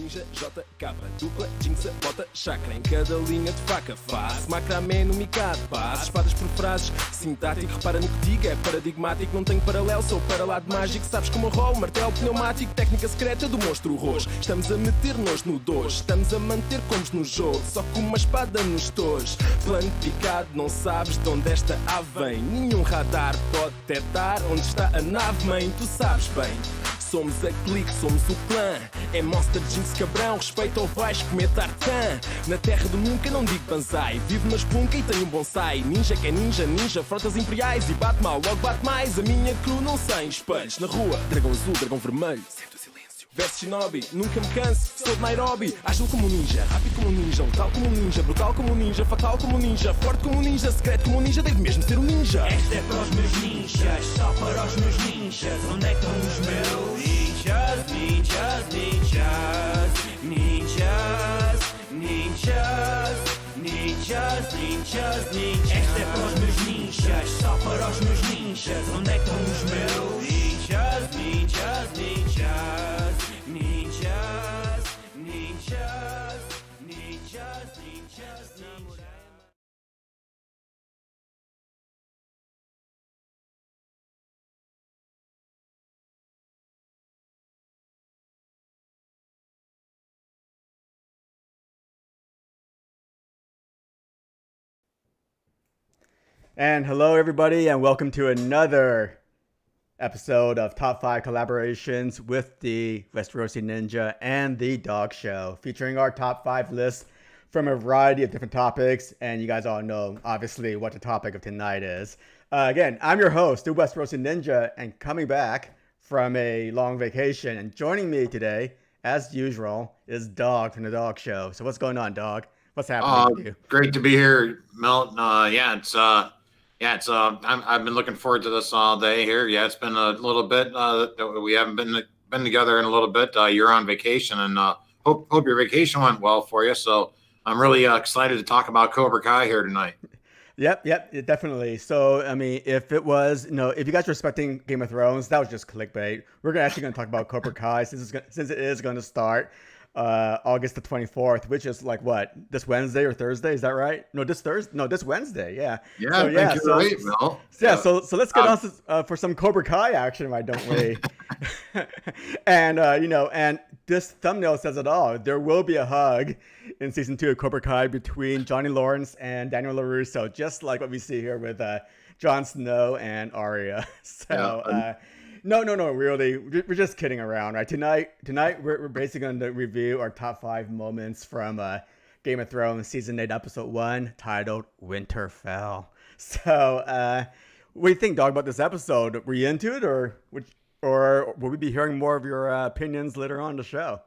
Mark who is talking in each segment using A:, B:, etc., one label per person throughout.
A: ninja, JK, dupla, jinx, bota, chakra em cada linha de faca. Faz macramé no micado, base, espadas por frases, sintático, repara no que digo, é paradigmático, não tenho paralelo, sou para lá de mágico, sabes como rolo, martelo pneumático, técnica secreta do monstro roxo. Estamos a meter-nos no dojo, estamos a manter combos no jogo, só com uma espada nos tojos. Plano picado, não sabes de onde esta ave vem, nenhum radar pode detectar onde está a nave, mãe, tu sabes bem. Somos a clique, somos o clã. É Monster Jinx cabrão, respeito ao vais comer tartan. Na terra do nunca não digo banzai, vivo na espelunca e tenho um bonsai. Ninja que é ninja, ninja, frotas imperiais. E bate mal, logo bate mais, a minha crew não sem espelhos. Na rua, dragão azul, dragão vermelho, sento o silêncio. Verso shinobi, nunca me canso, sou de Nairobi. Ágil como um ninja, rápido como um ninja, letal como um ninja, brutal como um ninja, fatal como um ninja, forte como um ninja, secreto como um ninja, devo mesmo ser um ninja.
B: Esta é para os meus ninjas, só para os meus ninjas. Onde é que estão os meus ninjas, ninjas, ninjas, ninjas, ninjas, ninjas, ninjas, ninjas? Esta é para os meus ninjas, só para os meus ninjas. Onde é que estão os meus ninjas, ninjas, ninjas, ninjas, ninjas, ninjas, ninjas, ninjas?
C: And hello, everybody, and welcome to another episode of Top 5 Collaborations with the Westerosi Ninja and the Dawg Show, featuring our top 5 list from a variety of different topics. And you guys all know, obviously, what the topic of tonight is. Again, I'm your host, the Westerosi Ninja, and coming back from a long vacation. And joining me today, as usual, is Dawg from the Dawg Show. So what's going on, Dawg? What's happening with you?
D: Great to be here, Melt. I've been looking forward to this all day here. Yeah, it's been a little bit. We haven't been together in a little bit. You're on vacation, and hope your vacation went well for you. So I'm really excited to talk about Cobra Kai here tonight.
C: Yep, definitely. So, I mean, if it was, if you guys were expecting Game of Thrones, that was just clickbait. We're actually going to talk about Cobra Kai since it is going to start August the 24th, which is like what, this Wednesday or Thursday? Is that right? No, this Thursday. No, this Wednesday. Yeah.
D: Yeah, so, I think you're right, Mel.
C: Yeah. So let's get on for some Cobra Kai action, why don't we? And and this thumbnail says it all. There will be a hug in season 2 of Cobra Kai between Johnny Lawrence and Daniel LaRusso, just like what we see here with Jon Snow and Arya. So. Yeah, No, really. We're just kidding around, right? Tonight we're basically going to review our top 5 moments from Game of Thrones Season 8, Episode 1, titled Winterfell. So, what do you think, Dawg, about this episode? Were you into it, or will we be hearing more of your opinions later on the show?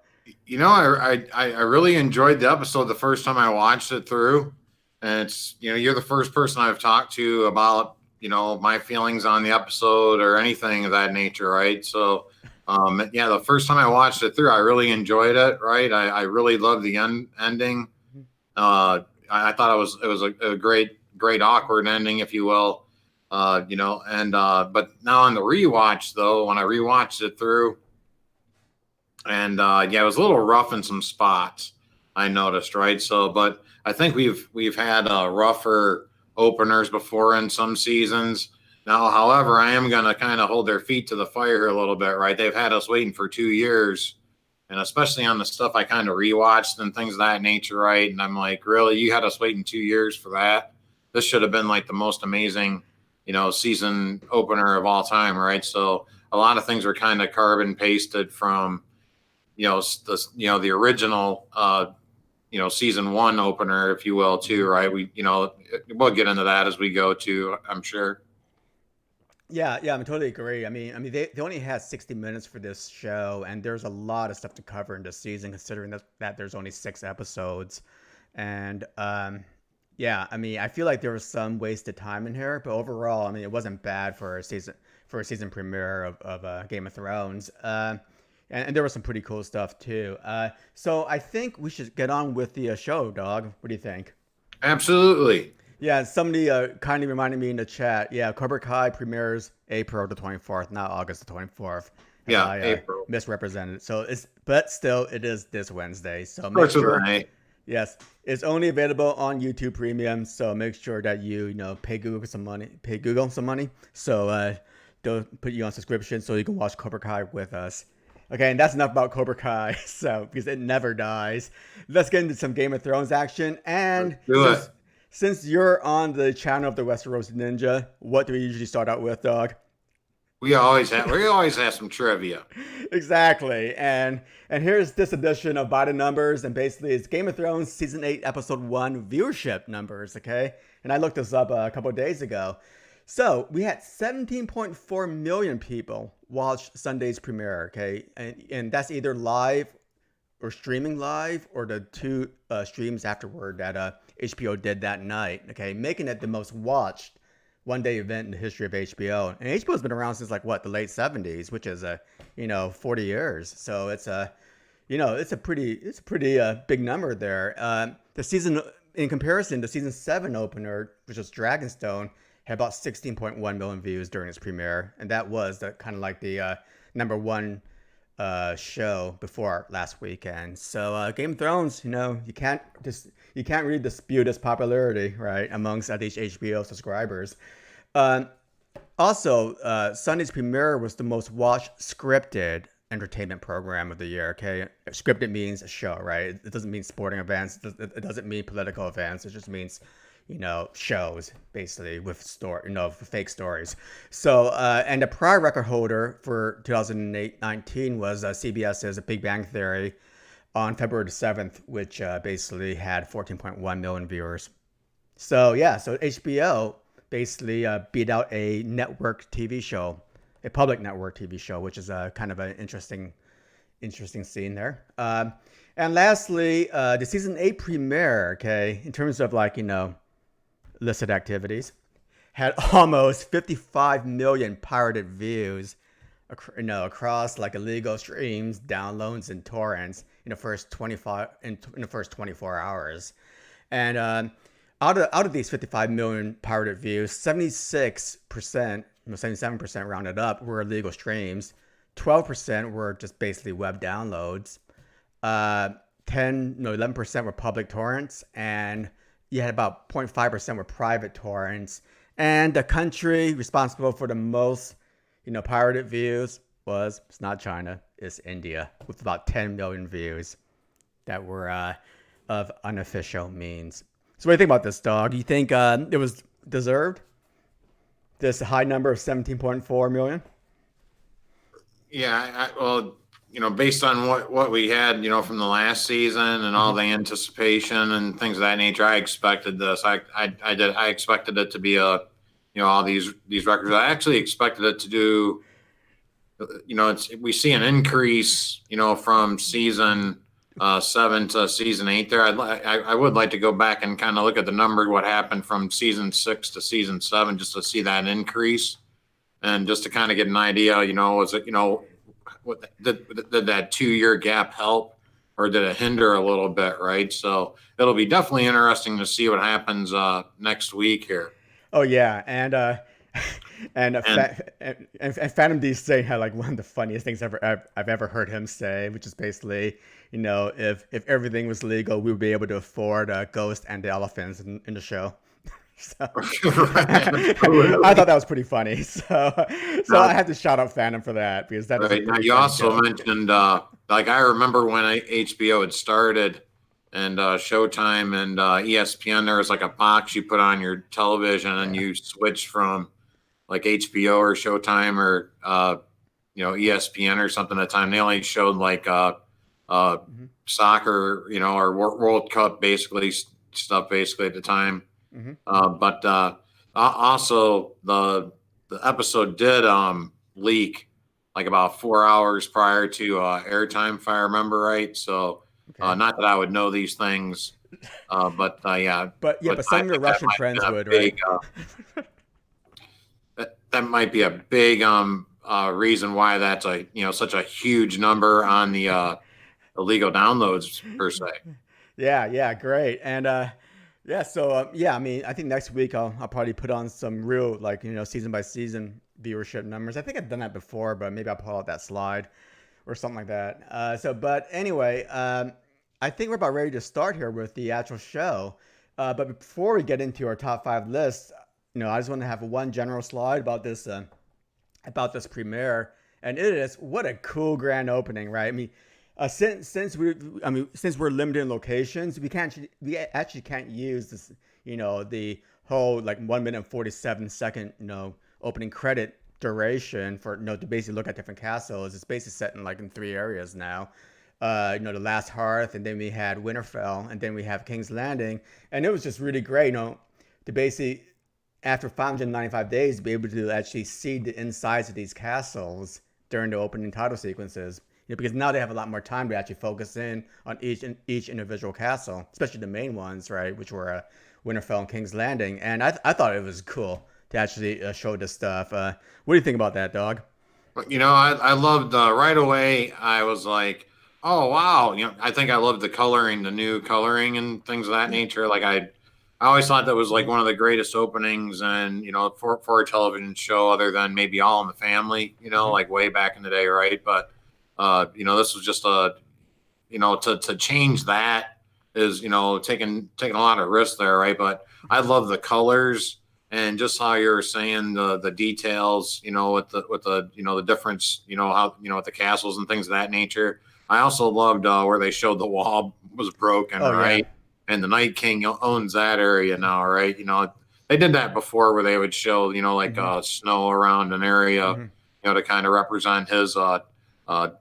D: I really enjoyed the episode the first time I watched it through. And it's, you're the first person I've talked to about my feelings on the episode or anything of that nature, right? So, the first time I watched it through, I really enjoyed it, right? I really loved the ending. I thought it was a great awkward ending, if you will, but now on the rewatch, though, when I rewatched it through, and it was a little rough in some spots, I noticed, right? So, but I think we've had rougher openers before in some seasons. Now, however, I am going to kind of hold their feet to the fire here a little bit, right? They've had us waiting for 2 years, and especially on the stuff I kind of rewatched and things of that nature, right? And I'm like, really? You had us waiting 2 years for that? This should have been like the most amazing, season opener of all time, right? So a lot of things were kind of carbon pasted from, the original, season 1 opener, if you will, too, right? We'll get into that as we go too, I'm sure.
C: Yeah, I totally agree. I mean, they only had 60 minutes for this show, and there's a lot of stuff to cover in this season, considering that there's only 6 episodes. And I feel like there was some wasted time in here, but overall, I mean, it wasn't bad for a season premiere of Game of Thrones. And there was some pretty cool stuff too. So I think we should get on with the show, Dawg. What do you think?
D: Absolutely.
C: Yeah, somebody kindly reminded me in the chat. Yeah, Cobra Kai premieres April the 24th, not August the 24th. Have
D: Yeah,
C: I
D: April.
C: misrepresented it? So but still, it is this Wednesday. So make
D: Starts with
C: sure.
D: an A.
C: Yes, it's only available on YouTube Premium. So make sure that you pay Google some money. So they'll put you on subscription so you can watch Cobra Kai with us. Okay, and that's enough about Cobra Kai. So because it never dies, let's get into some Game of Thrones action. And
D: Do it.
C: since you're on the channel of the Westeros Ninja, what do we usually start out with, Dog?
D: We always have some trivia.
C: Exactly. And here's this edition of By the Numbers, and basically it's Game of Thrones season 8 episode 1 viewership numbers, okay? And I looked this up a couple of days ago. So we had 17.4 million people watch Sunday's premiere, okay? And that's either live or streaming live, or the two streams afterward that HBO did that night, okay? Making it the most watched one-day event in the history of HBO. And HBO's been around since the late 70s, which is 40 years. So it's a pretty big number there. The season, in comparison, the season 7 opener, which was Dragonstone, had about 16.1 million views during its premiere, and that was the number one show before last weekend. So Game of Thrones, you can't really dispute its popularity, right, amongst these HBO subscribers. Also, Sunday's premiere was the most watched scripted entertainment program of the year. Okay, scripted means a show, right? It doesn't mean sporting events. It doesn't mean political events. It just means shows, basically, with fake stories. So, and the prior record holder for 2019 was CBS's Big Bang Theory on February the 7th, which basically had 14.1 million viewers. So, so HBO basically beat out a network TV show, a public network TV show, which is kind of an interesting scene there. And lastly, the season 8 premiere, okay, in terms of listed activities, had almost 55 million pirated views across illegal streams, downloads, and torrents in the first 24 hours. And out of these 55 million pirated views, 76%, 77% rounded up, were illegal streams. 12% were just basically web downloads. 11% were public torrents, and you had about 0.5% were private torrents. And the country responsible for the most, pirated views it's not China, it's India, with about 10 million views that were of unofficial means. So what do you think about this, Dog? You think it was deserved? This high number of 17.4 million?
D: Yeah, well, based on what we had, from the last season and all the anticipation and things of that nature, I expected this. I expected it to be all these records. I actually expected it to do, we see an increase, from season 7 to season 8 there. I would like to go back and kind of look at the number, what happened from season 6 to season 7, just to see that increase, and just to kind of get an idea, was it, what did that 2-year gap help, or did it hinder a little bit, right? So it'll be definitely interesting to see what happens next week here.
C: Oh yeah, and Phantom D saying had one of the funniest things I've ever heard him say, which is basically, if everything was legal, we would be able to afford Ghost and the elephants in the show. So, I thought that was pretty funny. So I had to shout out Phantom for that, because that
D: right. Now, you also mentioned I remember when HBO had started, and Showtime and ESPN, there was a box you put on your television, and you switched from HBO or Showtime or ESPN or something at the time. They only showed soccer, or World Cup stuff at the time. But also the episode did leak about 4 hours prior to airtime, if I remember right. So not that I would know these things, but yeah.
C: But some of your Russian friends would, right?
D: That might be a big reason why that's such a huge number on the illegal downloads per se.
C: Yeah, great. And Yeah, so yeah, I mean, I think next week I'll probably put on some real like season by season viewership numbers. I think I've done that before, but maybe I'll pull out that slide or something like that. But anyway, I think we're about ready to start here with the actual show. But before we get into our top five lists, I just want to have one general slide about this premiere, and it is what a cool grand opening, right? I mean, since we're limited in locations, we actually can't use this, the whole like 1 minute and 47 second, opening credit duration for to basically look at different castles. It's basically set in like in three areas now. The Last Hearth, and then we had Winterfell, and then we have King's Landing, and it was just really great, to basically after 595 days be able to actually see the insides of these castles during the opening title sequences. Because now they have a lot more time to actually focus in on each individual castle, especially the main ones, right, which were Winterfell and King's Landing. And I thought it was cool to actually show this stuff. What do you think about that, Dog?
D: I loved right away. I was like, oh wow, I think I loved the coloring, the new coloring and things of that nature. Like I always thought that was like one of the greatest openings, and for a television show, other than maybe All in the Family, like way back in the day, right? But this was just to change that is taking a lot of risks there, right? But I love the colors and just how you're saying the details, with the difference, how with the castles and things of that nature. I also loved where they showed the wall was broken, right? Yeah. And the Night King owns that area now, right? They did that before where they would show, snow around an area, to kind of represent his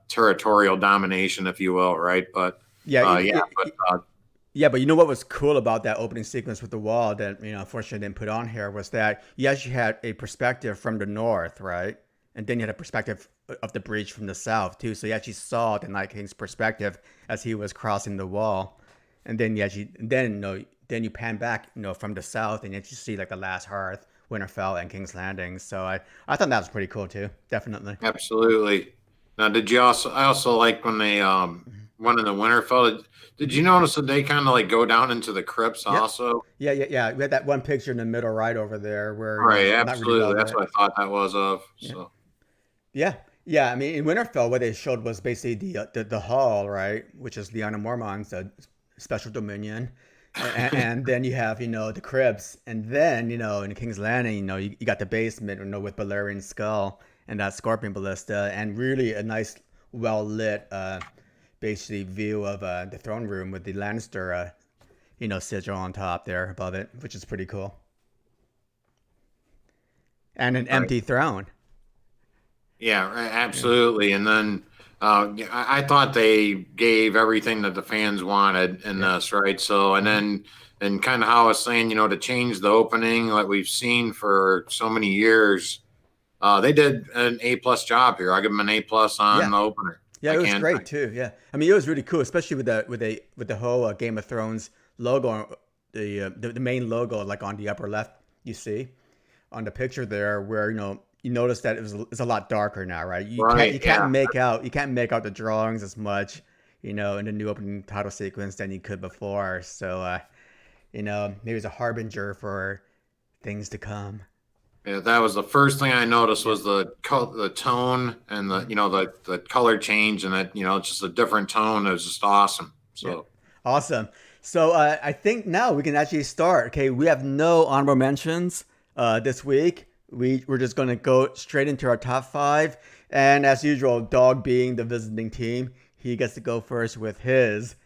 D: territorial domination, if you will, right? But
C: but you know what was cool about that opening sequence with the wall that unfortunately didn't put on here was that you actually had a perspective from the north, right? And then you had a perspective of the breach from the south too. So you actually saw the Night King's perspective as he was crossing the wall, and then then you pan back from the south and you actually see like the Last Hearth, Winterfell, and King's Landing. So I thought that was pretty cool too. Definitely.
D: Absolutely. Now, I also like when they went in the Winterfell. Did you notice that they kind of like go down into the crypts also?
C: Yeah. We had that one picture in the middle right over there where
D: right, absolutely. Really that's what I thought that was of. So
C: yeah. I mean, in Winterfell, what they showed was basically the hall, right, which is Lyanna Mormont's special dominion, and then you have the crypts, and then in King's Landing, you got the basement, with Balerion skull and that scorpion ballista, and really a nice, well lit, basically view of the throne room with the Lannister, sigil on top there above it, which is pretty cool, and an empty throne.
D: Yeah, absolutely. And then I thought they gave everything that the fans wanted in this, right? So, and kind of how I was saying, to change the opening that we've seen for so many years. They did an A+ job here. I give them an A+ on the opener.
C: Yeah, it was great too. Yeah, I mean, it was really cool, especially with the whole Game of Thrones logo, the main logo, like on the upper left, you see on the picture there, where you notice that it's a lot darker now, right? You can't make out the drawings as much, in the new opening title sequence than you could before. So, maybe it's a harbinger for things to come.
D: Yeah, that was the first thing I noticed was the tone and the color change, and that it's just a different tone. It was just awesome. So
C: awesome. So I think now we can actually start. Okay, we have no honorable mentions this week. We're just gonna go straight into our top five, and as usual, Dog being the visiting team, he gets to go first with his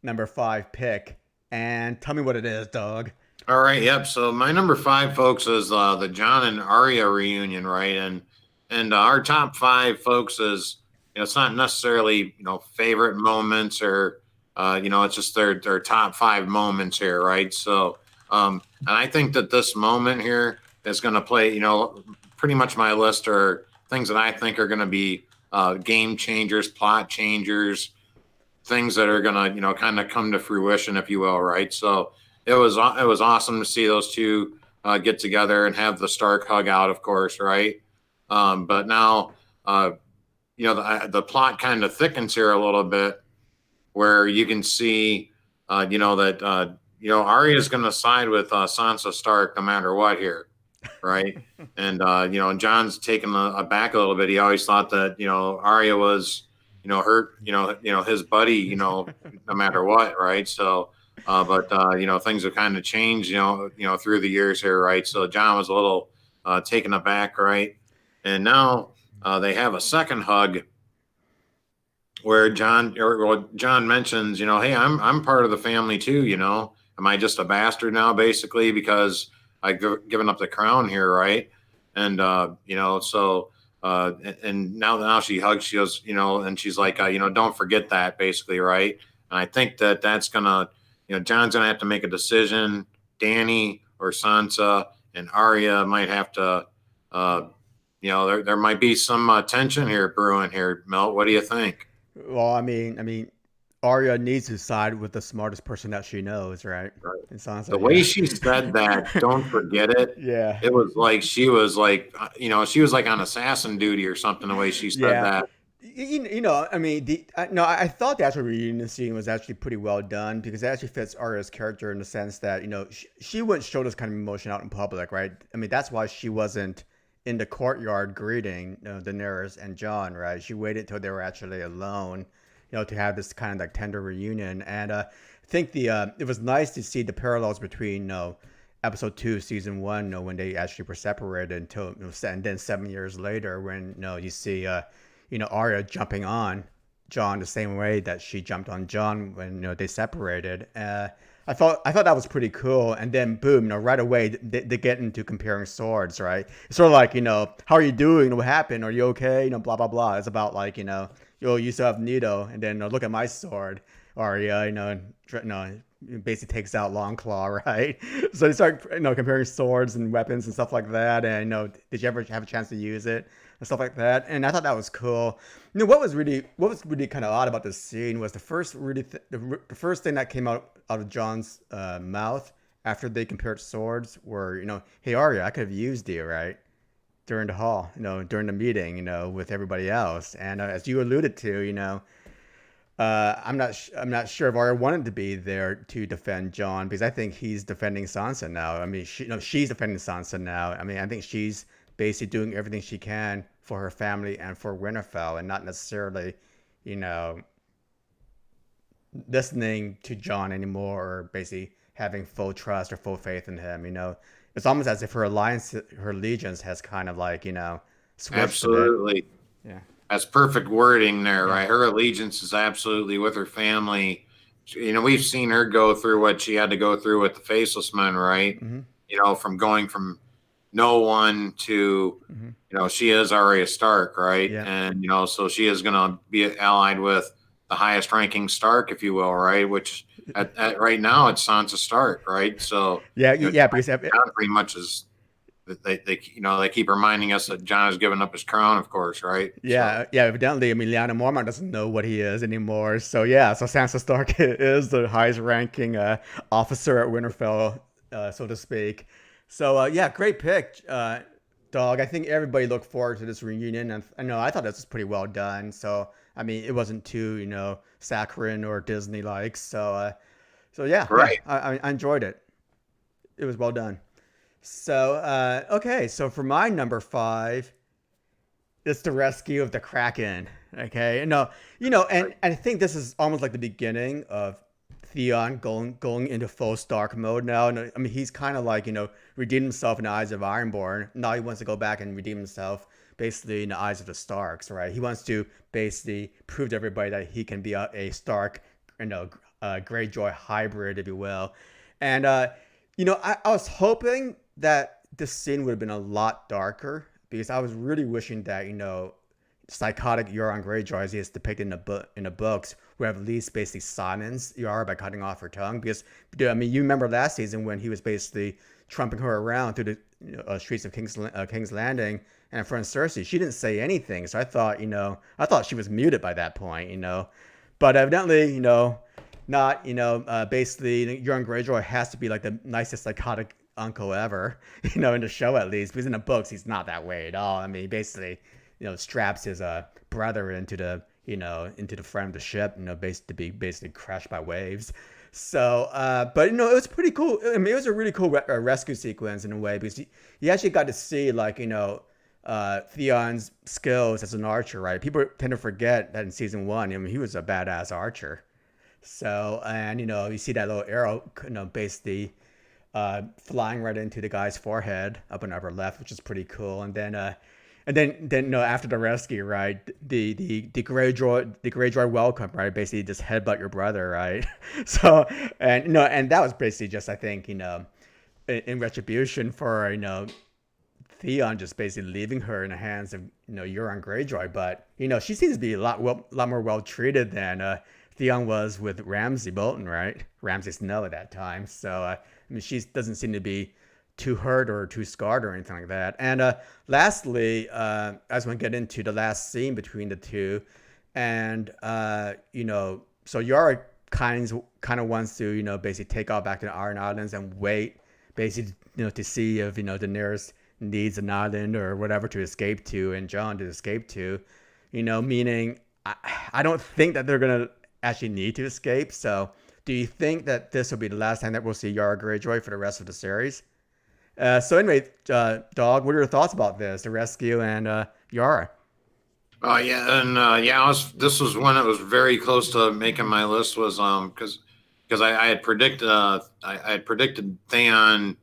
C: number 5 pick. And tell me what it is, Dog.
D: All right. Yep. So my number 5, folks, is the Jon and Arya reunion, right? And our top 5, folks, is it's not necessarily favorite moments or it's just their top 5 moments here, right? So and I think that this moment here is going to play pretty much my list are things that I think are going to be game changers, plot changers, things that are going to kind of come to fruition, if you will, right? So. It was awesome to see those two get together and have the Stark hug out, of course, right? But now, the plot kind of thickens here a little bit, where you can see, that Arya's going to side with Sansa Stark no matter what here, right? And John's taken aback a little bit. He always thought that Arya was his buddy, no matter what, right? So, but things have kind of changed, through the years here, right? So John was a little taken aback, right? And now they have a second hug where John mentions, hey, I'm part of the family too, am I just a bastard now, basically, because I've given up the crown here, right? And so and now she hugs, she goes, and she's like, don't forget that, basically, right? And I think that's gonna, John's gonna have to make a decision. Dany or Sansa, and Arya might have to, there might be some tension here brewing here. Milt, what do you think?
C: Well, I mean, Arya needs to side with the smartest person that she knows, right?
D: Right.
C: And Sansa,
D: The way she said that, don't forget it.
C: Yeah.
D: It was like she was like, she was like on assassin duty or something. The way she said that.
C: I thought the actual reunion scene was actually pretty well done because it actually fits Arya's character in the sense that she wouldn't show this kind of emotion out in public, right? I mean, that's why she wasn't in the courtyard greeting Daenerys and Jon, right? She waited till they were actually alone, to have this kind of like tender reunion. And I think it was nice to see the parallels between episode 2, season 1, when they actually were separated until and then 7 years later when you see Arya jumping on Jon the same way that she jumped on Jon when they separated. I thought that was pretty cool. And then boom, right away they get into comparing swords, right? It's sort of like, how are you doing? What happened? Are you okay? Blah blah blah. It's about like, you still have Nito, and then look at my sword. Arya, basically takes out Longclaw, right? So they start, comparing swords and weapons and stuff like that. And did you ever have a chance to use it and stuff like that? And I thought that was cool. What was really kind of odd about this scene was the first thing that came out of Jon's mouth after they compared swords were, hey Arya, I could have used you, right? During the hall, during the meeting, with everybody else. And as you alluded to, I'm not sure if Arya wanted to be there to defend Jon because I think he's defending Sansa now. I mean, she's defending Sansa now. I mean, I think she's basically doing everything she can for her family and for Winterfell, and not necessarily, listening to Jon anymore or basically having full trust or full faith in him. It's almost as if her allegiance has kind of like, switched.
D: Absolutely.
C: A bit. Yeah.
D: That's perfect wording there, right? Her allegiance is absolutely with her family. We've seen her go through what she had to go through with the Faceless Men, right? Mm-hmm. From going from no one to, she is Arya Stark, right? Yeah. And, so she is going to be allied with the highest ranking Stark, if you will, right? Which at right now it's Sansa Stark, right? So
C: because
D: Jon pretty much is. They keep reminding us that Jon has given up his crown, of course, right?
C: Yeah, so. Yeah. Evidently, Lyanna Mormont doesn't know what he is anymore. So Sansa Stark is the highest ranking officer at Winterfell, so to speak. So great pick, Dawg. I think everybody looked forward to this reunion, and I thought this was pretty well done. So I mean, it wasn't too saccharine or Disney like. So yeah,
D: right.
C: Yeah, I enjoyed it. It was well done. So, okay. So for my number 5, it's the rescue of the Kraken. Okay. And I think this is almost like the beginning of Theon going into full Stark mode now. And I mean, he's kind of like, redeemed himself in the eyes of Ironborn. Now he wants to go back and redeem himself basically in the eyes of the Starks, right? He wants to basically prove to everybody that he can be a Stark, Greyjoy hybrid, if you will. And, I was hoping that this scene would have been a lot darker because I was really wishing that, psychotic Euron Greyjoy, as he is depicted in the books, would have at least basically silenced Yara by cutting off her tongue. Because, I mean, you remember last season when he was basically trumping her around through the streets of King's Landing and in front of Cersei. She didn't say anything. So I thought she was muted by that point, But evidently, not, basically Euron Greyjoy has to be like the nicest psychotic uncle ever, in the show at least, because in the books he's not that way at all. I mean, he basically, straps his brother into the front of the ship, to be basically crushed by waves. So, but it was pretty cool. I mean, it was a really cool rescue sequence in a way because you actually got to see like Theon's skills as an archer, right? People tend to forget that in season 1, I mean, he was a badass archer. So, and you see that little arrow, basically flying right into the guy's forehead up in upper left, which is pretty cool. And then after the rescue, right, the Greyjoy welcome, right, basically just headbutt your brother, right. So, and that was basically just, I think, in retribution for Theon just basically leaving her in the hands of Euron Greyjoy. But she seems to be a lot more well treated than Theon was with Ramsay Bolton, right? Ramsay Snow at that time. So I mean, she doesn't seem to be too hurt or too scarred or anything like that. And lastly, I just want to get into the last scene between the two, and so Yara kind of wants to basically take off back to the Iron Islands and wait, basically to see if Daenerys needs an island or whatever to escape to, and Jon to escape to, meaning I don't think that they're gonna actually need to escape. So do you think that this will be the last time that we'll see Yara Greyjoy for the rest of the series? So anyway, Dawg, what are your thoughts about this, the rescue and Yara?
D: This was one that was very close to making my list, was because I had predicted Theon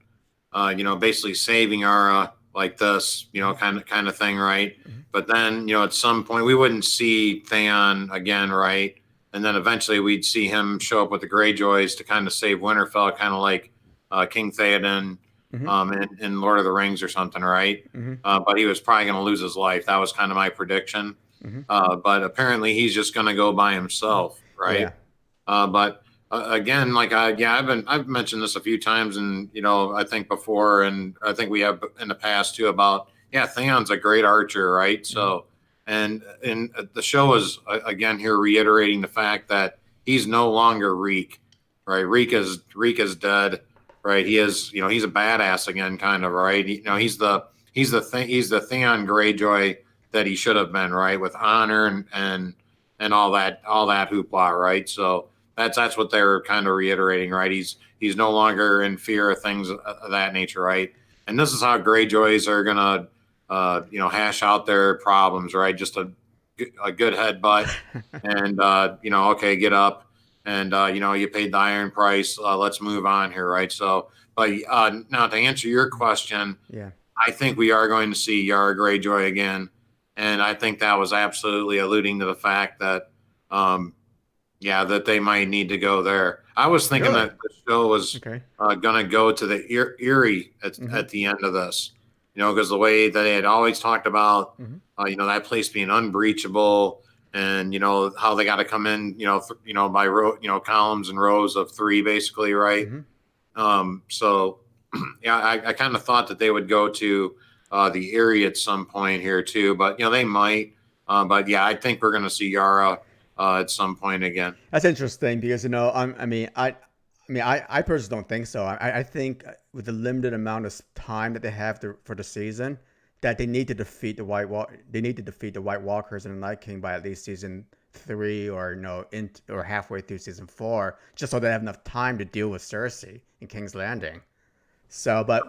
D: basically saving Yara like this, kind of thing, right? Mm-hmm. But then, at some point we wouldn't see Theon again, right? And then eventually we'd see him show up with the Greyjoys to kind of save Winterfell, kind of like King Theoden in Lord of the Rings or something, right? Mm-hmm. But he was probably going to lose his life. That was kind of my prediction. Mm-hmm. But apparently he's just going to go by himself, right? Yeah. But again, like I've mentioned this a few times, and I think before, and I think we have in the past too, about Theon's a great archer, right? Mm-hmm. So, and the show is again here reiterating the fact that he's no longer Reek, right? Reek is dead, right? He is, he's a badass again, kind of, right? He's the Theon Greyjoy that he should have been, right? With honor and all that hoopla, right? So that's what they're kind of reiterating, right? He's no longer in fear of things of that nature, right? And this is how Greyjoys are gonna hash out their problems, right? Just a good headbutt and okay, get up, and you paid the iron price, let's move on here, right? So but now to answer your question, I think we are going to see Yara Greyjoy again, and I think that was absolutely alluding to the fact that that they might need to go there. I was thinking that the show was going to go to the Erie at the end of this, because the way that they had always talked about, that place being unbreachable, and how they got to come in, by columns and rows of 3, basically, right? Mm-hmm. So I kind of thought that they would go to the Erie at some point here too, but they might. But I think we're going to see Yara at some point again.
C: That's interesting because I personally don't think so. I think with the limited amount of time that they have for the season, that they need to defeat the White Walkers and the Night King by at least season 3 or or halfway through season 4, just so they have enough time to deal with Cersei in King's Landing. So, but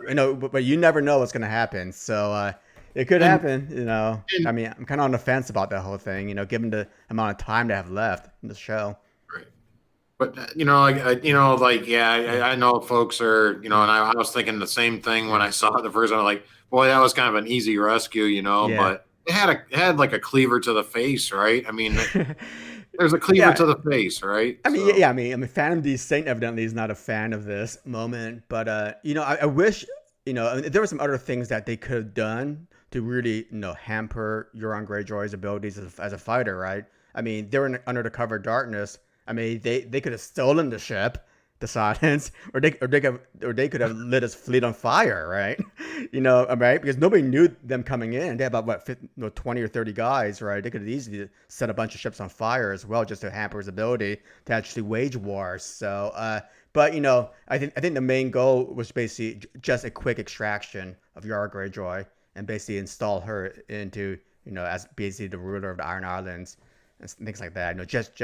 C: you never know what's going to happen. So it could happen. I mean, I'm kind of on the fence about that whole thing. Given the amount of time they have left in the show.
D: Right. But I know folks are, and I was thinking the same thing when I saw it the first time. Like, boy, that was kind of an easy rescue, but it had like a cleaver to the face, right? I mean, there's a cleaver to the face, right?
C: I mean, Phantom D. Saint evidently is not a fan of this moment, but I wish, there were some other things that they could have done to really, hamper Euron Greyjoy's abilities as a fighter, right? I mean, they were under the cover of darkness. I mean, they could have stolen the ship, the Silence, or they could have lit his fleet on fire, right? Right? Because nobody knew them coming in. They had about 20 or 30 guys, right? They could have easily set a bunch of ships on fire as well, just to hamper his ability to actually wage war. So, but I think the main goal was basically just a quick extraction of Yara Greyjoy and basically install her into as basically the ruler of the Iron Islands. and things like that. Just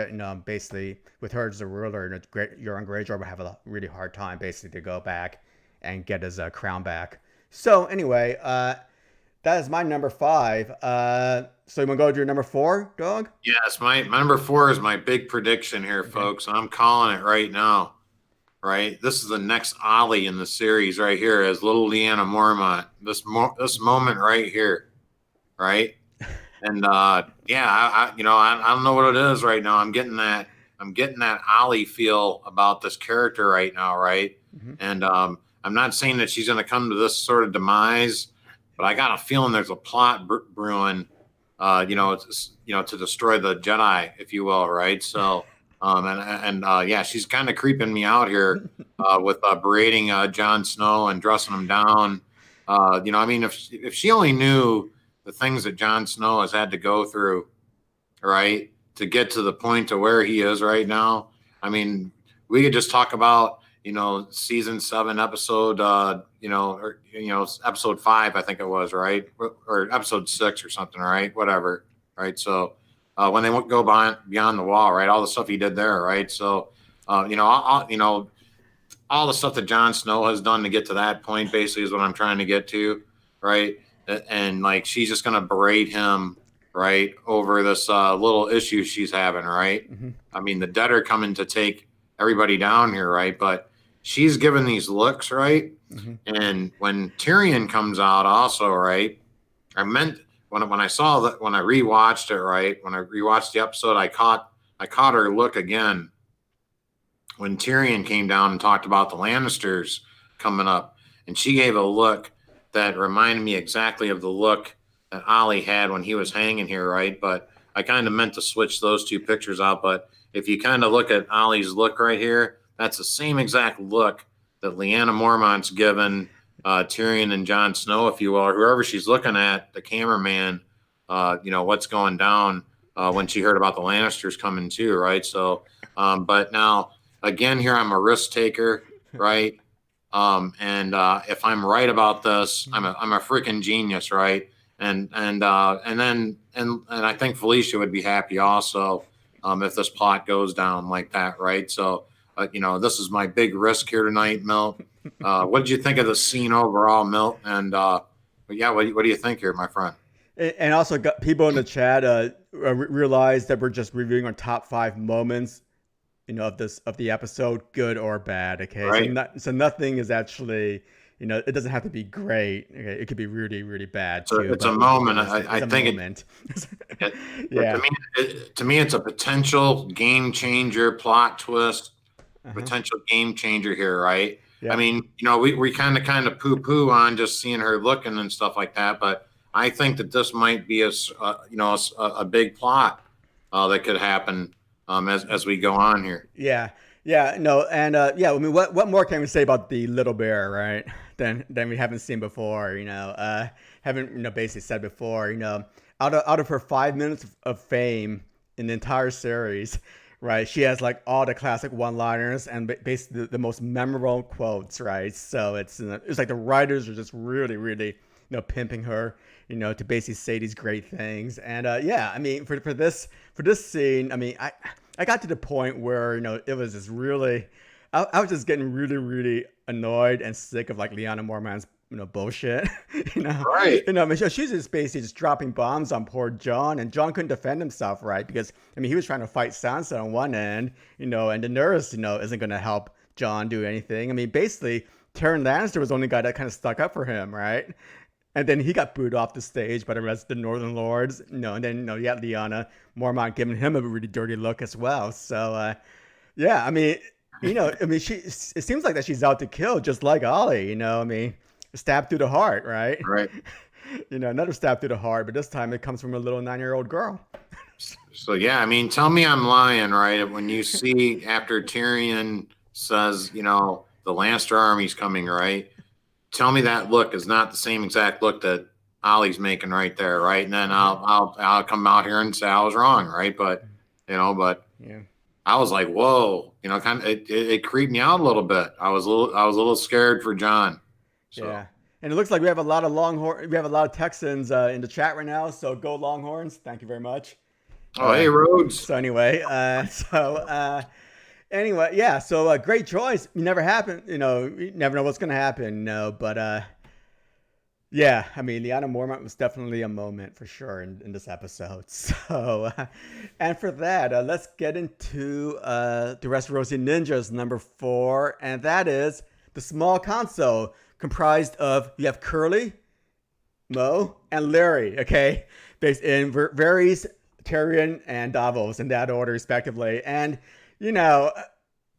C: basically with her as a ruler, Euron Greyjoy would have a really hard time basically to go back and get his crown back. So anyway, that is my number 5. So you want to go to your number 4, Dawg?
D: Yes, my number 4 is my big prediction here, folks. And I'm calling it right now. Right, this is the next Ollie in the series right here as little Lyanna Mormont. This moment right here, right, and I don't know what it is right now. I'm getting that Ollie feel about this character right now, right, and I'm not saying that she's going to come to this sort of demise, but I got a feeling there's a plot brewing, to destroy the Jedi, if you will, right, so. She's kind of creeping me out here with berating Jon Snow and dressing him down. If she only knew the things that Jon Snow has had to go through, right, to get to the point to where he is right now. I mean, we could just talk about, season 7 episode, episode 5, I think it was, right, or episode 6 or something, right, whatever, right, so. When they go beyond the wall, right? All the stuff he did there, right? So, all the stuff that Jon Snow has done to get to that point, basically, is what I'm trying to get to, right? And like, she's just gonna berate him, right, over this little issue she's having, right? Mm-hmm. I mean, the dead are coming to take everybody down here, right? But she's giving these looks, right? Mm-hmm. And when Tyrion comes out, also, right? When I saw that, when I rewatched it, right, when I rewatched the episode, I caught her look again when Tyrion came down and talked about the Lannisters coming up, and she gave a look that reminded me exactly of the look that Ollie had when he was hanging here, right? But I kind of meant to switch those two pictures out. But if you kind of look at Ollie's look right here, that's the same exact look that Lyanna Mormont's given Tyrion and Jon Snow, if you will, or whoever she's looking at, the cameraman, what's going down when she heard about the Lannisters coming too, right? So, but now, again, here I'm a risk taker, right? And if I'm right about this, I'm a freaking genius, right? And I think Felicia would be happy also if this plot goes down like that, right? So, this is my big risk here tonight, Milt. What did you think of the scene overall, Milt? And what do you think here, my friend?
C: And also, got people in the chat realize that we're just reviewing our top 5 moments, of the episode, good or bad. Okay, right. So nothing is actually, it doesn't have to be great. Okay, it could be really, really bad too.
D: It's a moment. I think
C: moment.
D: Yeah. To me, it's a potential game changer, plot twist, potential game changer here, right? Yeah. I mean, we kind of poo-poo on just seeing her looking and stuff like that, but I think that this might be a big plot that could happen as we go on here.
C: Yeah, no, and I mean, what more can we say about the little bear, right? Than we haven't seen before, haven't basically said before, out of her 5 minutes of fame in the entire series. Right, she has like all the classic one-liners and basically the most memorable quotes, right? So it's like the writers are just really, really, pimping her, to basically say these great things. And I mean, for this scene, I mean, I got to the point where it was just really, I was just getting really, really annoyed and sick of like Lyanna Mormont's bullshit,
D: right?
C: I mean, she's just basically just dropping bombs on poor Jon, and Jon couldn't defend himself, right? Because I mean, he was trying to fight Sansa on one end, and Daenerys, isn't going to help Jon do anything. I mean, basically, Tyrion Lannister was the only guy that kind of stuck up for him, right? And then he got booed off the stage by the rest of the Northern Lords, and then you had Lyanna Mormont giving him a really dirty look as well. So, I mean, it seems like that she's out to kill, just like Ollie, I mean. Stab through the heart, right?
D: Right.
C: Another stab through the heart, but this time it comes from a little 9-year-old girl.
D: So, I mean, tell me I'm lying, right? When you see after Tyrion says, the Lannister army's coming, right? Tell me that look is not the same exact look that Ollie's making right there, right? And then I'll come out here and say I was wrong, right? But, I was like, whoa, kind of it creeped me out a little bit. I was a little scared for Jon. So.
C: Yeah, and it looks like we have a lot of Texans in the chat right now. So go Longhorns! Thank you very much.
D: Oh, hey, Rhodes.
C: So anyway, anyway, yeah. So great choice. Never happened. You never know what's gonna happen. No, but yeah. I mean, the Anna moment was definitely a moment for sure in this episode. So, and for that, let's get into the Restoration Ninjas number 4, and that is the small console comprised of you have Curly, Mo, and Larry. Okay, based in Varys, Tyrion, and Davos in that order, respectively. And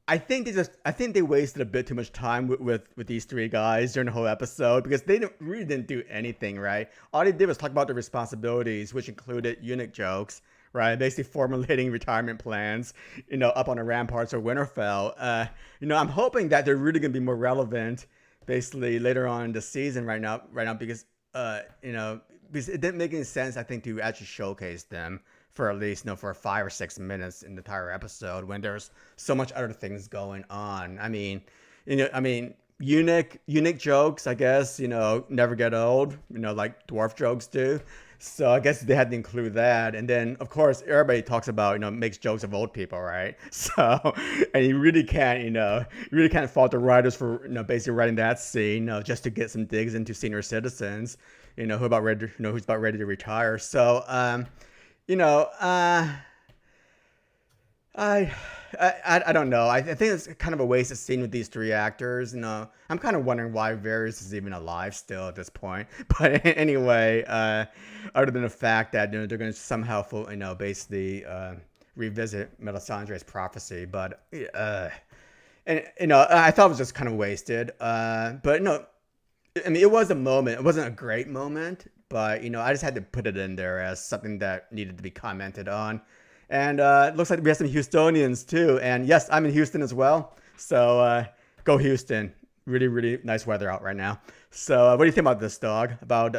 C: I think they wasted a bit too much time with these 3 guys during the whole episode because they really didn't do anything, right? All they did was talk about their responsibilities, which included eunuch jokes, right? Basically formulating retirement plans, up on the ramparts of Winterfell. I'm hoping that they're really going to be more relevant, basically later on in the season right now, because because it didn't make any sense, I think, to actually showcase them for at least, for 5 or 6 minutes in the entire episode when there's so much other things going on. I mean, eunuch jokes, I guess, never get old, like dwarf jokes do. So I guess they had to include that. And then, of course, everybody talks about, makes jokes of old people, right? So, and you really can't fault the writers for, basically writing that scene, just to get some digs into senior citizens, who's about ready to retire. So, I don't know. I think it's kind of a wasted scene with these 3 actors. I'm kind of wondering why Varys is even alive still at this point. But anyway, other than the fact that they're going to somehow, basically revisit Melisandre's prophecy. But I thought it was just kind of wasted. But no, I mean, it was a moment. It wasn't a great moment, but I just had to put it in there as something that needed to be commented on. And it looks like we have some Houstonians too. And yes, I'm in Houston as well. So go Houston. Really, really nice weather out right now. So what do you think about this, Dog? About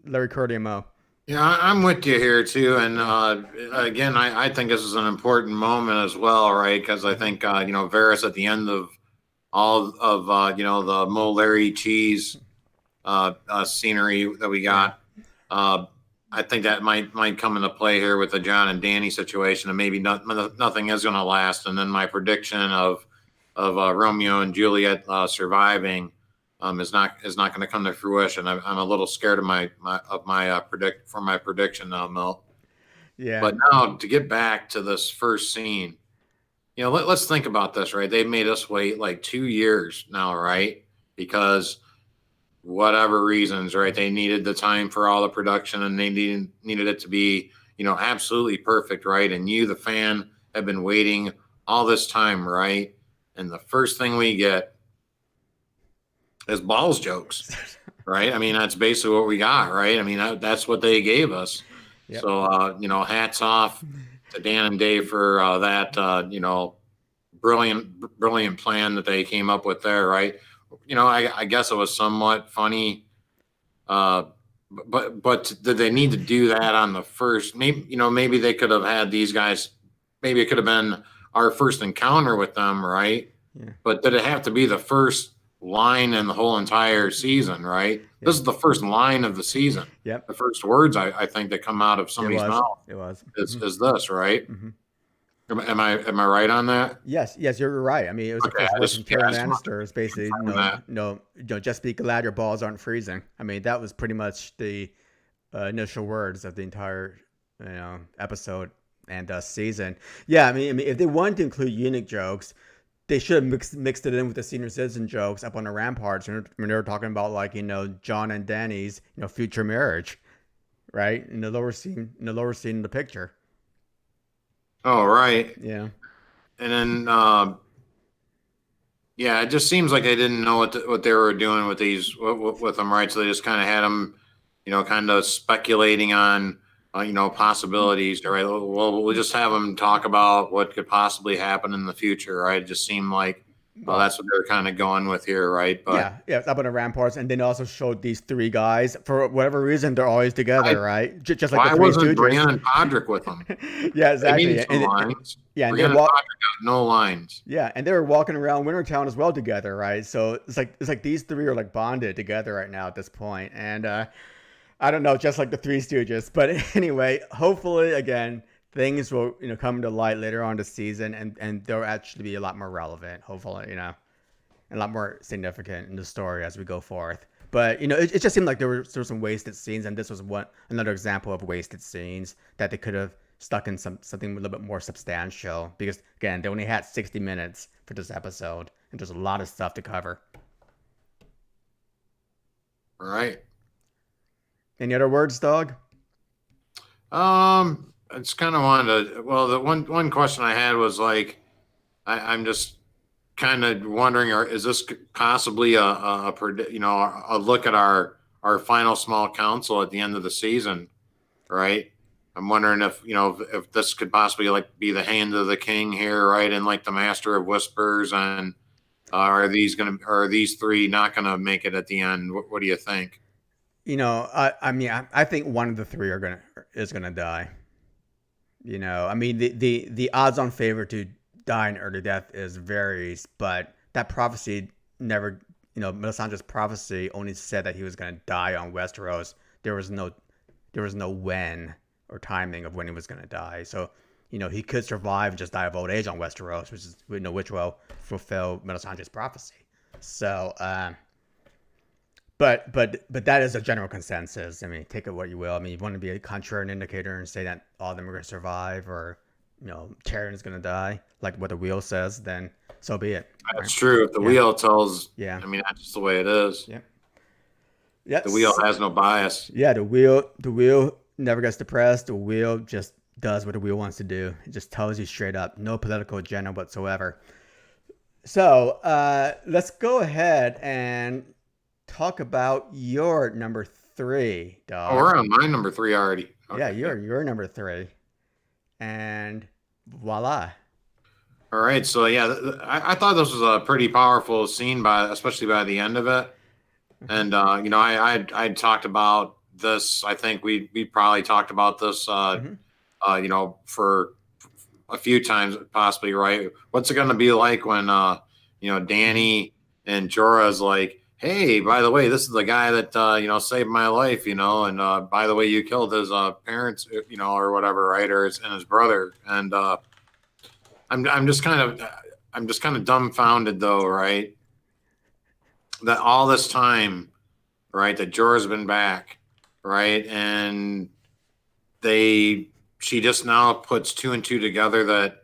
C: Larry, Curly, and Mo?
D: Yeah, I'm with you here too. And again, I think this is an important moment as well, right? Because I think Varys at the end of all of the Mo, Larry, Cheese scenery that we got. I think that might come into play here with the John and Danny situation, and maybe nothing is going to last. And then my prediction of Romeo and Juliet surviving is not going to come to fruition. I'm a little scared of my prediction now, Mel.
C: Yeah.
D: But now to get back to this first scene, let's think about this, right? They've made us wait like 2 years now, right? Because whatever reasons, right? They needed the time for all the production, and they needed it to be, absolutely perfect, right? And you, the fan, have been waiting all this time, right? And the first thing we get is balls jokes, right? I mean, that's basically what we got, right? I mean, that's what they gave us. Yep. So, hats off to Dan and Dave for that, brilliant plan that they came up with there, right? I guess it was somewhat funny, but did they need to do that on the first? Maybe they could have had these guys. Maybe it could have been our first encounter with them, right? Yeah. But did it have to be the first line in the whole entire season, right? Yep. This is the first line of the season.
C: Yep.
D: The first words I think that come out of somebody's mouth.
C: It was.
D: Is this, right? Mm-hmm. Am I right on that?
C: Yes, you're right. I mean, it was the first word from Tyrion Lannister. It's basically, just be glad your balls aren't freezing. I mean, that was pretty much the initial words of the entire, episode and season. Yeah, I mean, if they wanted to include eunuch jokes, they should have mixed it in with the senior citizen jokes up on the ramparts when they were talking about, like, John and Danny's, future marriage, right? In the lower scene in the picture.
D: Oh, right.
C: Yeah.
D: And then, it just seems like they didn't know what they were doing with these, with them, right? So they just kind of had them, kind of speculating on, possibilities, right? Well, we'll just have them talk about what could possibly happen in the future, right? It just seemed like, well, that's what they're kind of going with here, right? But
C: yeah, it's up on the ramparts, and then also showed these 3 guys. For whatever reason, they're always together, right? Just like the 3 Stooges. Why wasn't
D: Brienne and Podrick with them?
C: Yeah, exactly.
D: They needed some lines.
C: Yeah,
D: and Brienne and Podrick got no lines.
C: Yeah, and they were walking around Wintertown as well together, right? So it's like these 3 are like bonded together right now at this point, and I don't know, just like the 3 Stooges. But anyway, hopefully, again, things will, come to light later on the season, and they'll actually be a lot more relevant, hopefully, and a lot more significant in the story as we go forth. But it just seemed like there were some wasted scenes, and this was another example of wasted scenes that they could have stuck in something a little bit more substantial. Because again, they only had 60 minutes for this episode, and there's a lot of stuff to cover.
D: All right.
C: Any other words, Dawg?
D: I just kind of wanted to. Well, the one question I had was like, I'm just kind of wondering, is this possibly a look at our final small council at the end of the season, right? I'm wondering if this could possibly like be the hand of the king here, right? And like the master of whispers, and are these three not gonna make it at the end? What do you think?
C: I think one of the three is gonna die. The odds on favor to die an early death varies, but that prophecy never, Melisandre's prophecy only said that he was gonna die on Westeros. There was no when or timing of when he was gonna die. So, he could survive and just die of old age on Westeros, which will fulfill Melisandre's prophecy. So, But that is a general consensus. I mean, take it what you will. I mean, you want to be a contrarian indicator and say that all of them are going to survive, or Tyrion is going to die, like what the wheel says, then so be it.
D: That's true. If the wheel tells,
C: yeah,
D: I mean, that's just the way it is.
C: Yeah. Yes.
D: The wheel has no bias.
C: Yeah, the wheel never gets depressed. The wheel just does what the wheel wants to do. It just tells you straight up, no political agenda whatsoever. So let's go ahead and talk about your number 3, Dawg.
D: Oh, we're on my number 3 already.
C: Okay. Yeah, you're number 3, and voila.
D: All right, so yeah, I thought this was a pretty powerful scene, especially by the end of it. And I talked about this. I think we probably talked about this, for a few times possibly. Right? What's it going to be like when Dany and Jorah's like, hey, by the way, this is the guy that saved my life, and by the way, you killed his parents, or whatever, right? Or his brother. And I'm just kind of dumbfounded though, right? That all this time, right, that Jorah's been back, right, and she just now puts 2 and 2 together that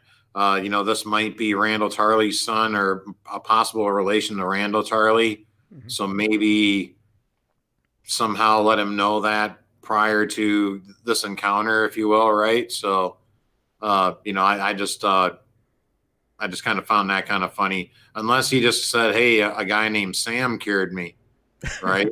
D: this might be Randall Tarley's son, or a possible relation to Randall Tarley. Mm-hmm. So maybe somehow let him know that prior to this encounter, if you will, right? So, I just kind of found that kind of funny. Unless he just said, "Hey, a guy named Sam cured me," right?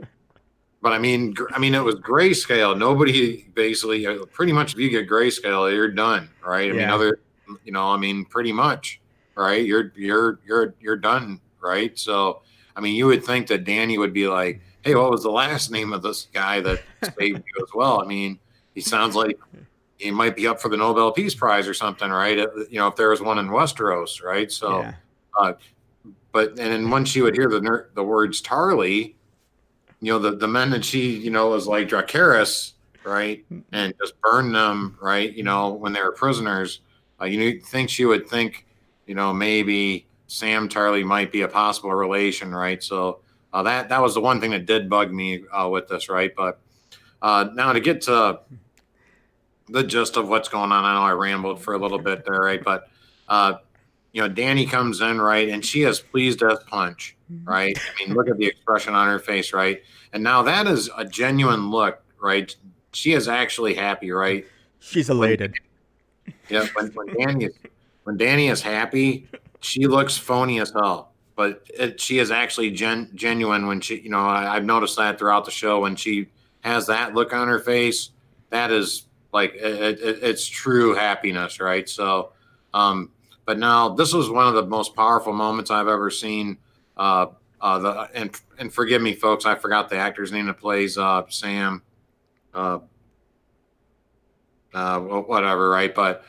D: But I mean, it was grayscale. Nobody basically, pretty much, if you get grayscale, you're done, right? I mean, pretty much, right? You're done, right? So. I mean, you would think that Dany would be like, hey, what was the last name of this guy that saved you as well? I mean, he sounds like he might be up for the Nobel Peace Prize or something, right? If there was one in Westeros, right? So, yeah. And then once she would hear the words Tarly, the men that she, was like Dracarys, right? And just burn them, right? When they were prisoners, you think she would think, maybe Sam Tarly might be a possible relation, right? So that was the one thing that did bug me with this, right? But now to get to the gist of what's going on, I know I rambled for a little bit there, right? But Dany comes in, right, and she is pleased as punch, right? I mean, look at the expression on her face, right? And now that is a genuine look, right? She is actually happy, right?
C: She's elated.
D: When Dany is happy, she looks phony as hell, but she is actually genuine when she, I've noticed that throughout the show. When she has that look on her face, that is like, it's true happiness, right? So, but now this was one of the most powerful moments I've ever seen. And forgive me, folks, I forgot the actor's name that plays Sam. Whatever, right? But